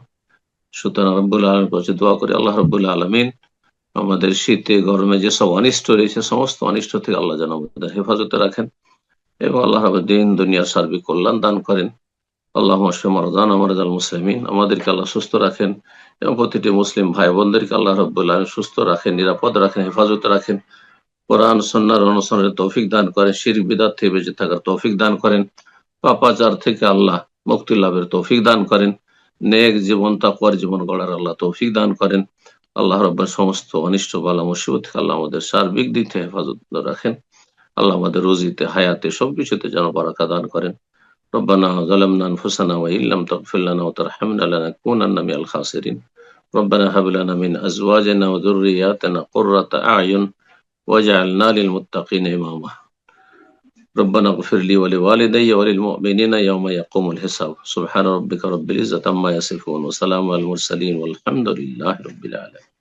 সুতরাং রব্বুল আলামিনের কাছে দোয়া করি আল্লাহ রাব্বুল আলামিন আমাদের শীতে গরমে যেসব অনিষ্ট রয়েছে সমস্ত অনিষ্ট থেকে আল্লাহ যেন আমাদের হেফাজতে রাখেন, এবং আল্লাহ রাব্বুল দিন দুনিয়ার সার্বিক কল্যাণ দান করেন। আল্লাহুম্মা শফি মারদানা মারদাল মুসলিমিন, আমাদেরকে আল্লাহ সুস্থ রাখেন এবং প্রতিটি মুসলিম ভাই বোনদেরকে আল্লাহ রাব্বুল আলামিন সুস্থ রাখেন, নিরাপদ রাখেন, হেফাজতে রাখেন। কোরআন সুন্নাহর অনুসরণের তৌফিক দান করেন, শিরক বিদআত থেকে বেঁচে থাকার তৌফিক দান করেন, পাপাচার থেকে আল্লাহ মুক্তি লাভের তৌফিক দান করেন, নেক জীবন তাকওয়ার জীবন গড়ার আল্লাহ তৌফিক দান করেন। আল্লাহ রাব্বুল সমস্ত অনিষ্ট বালা মুসিবত থেকে আল্লাহ আমাদের সার্বিক দিক থেকে হেফাজত রাখেন। আল্লাহ আমাদের রুজিতে হায়াতে সবকিছুতে যেন বারাকা দান করেন। ربنا ظلمنا أنفسنا وإن لم تغفر لنا وترحمنا لنكونن من الخاسرين. ربنا هب لنا من أزواجنا وذرياتنا قرة أعين واجعلنا للمتقين إماما. ربنا اغفر لي ولوالدي وللمؤمنين يوم يقوم الحساب. سبحان ربك رب العزة عما يصفون وسلام على المرسلين والحمد لله رب العالمين.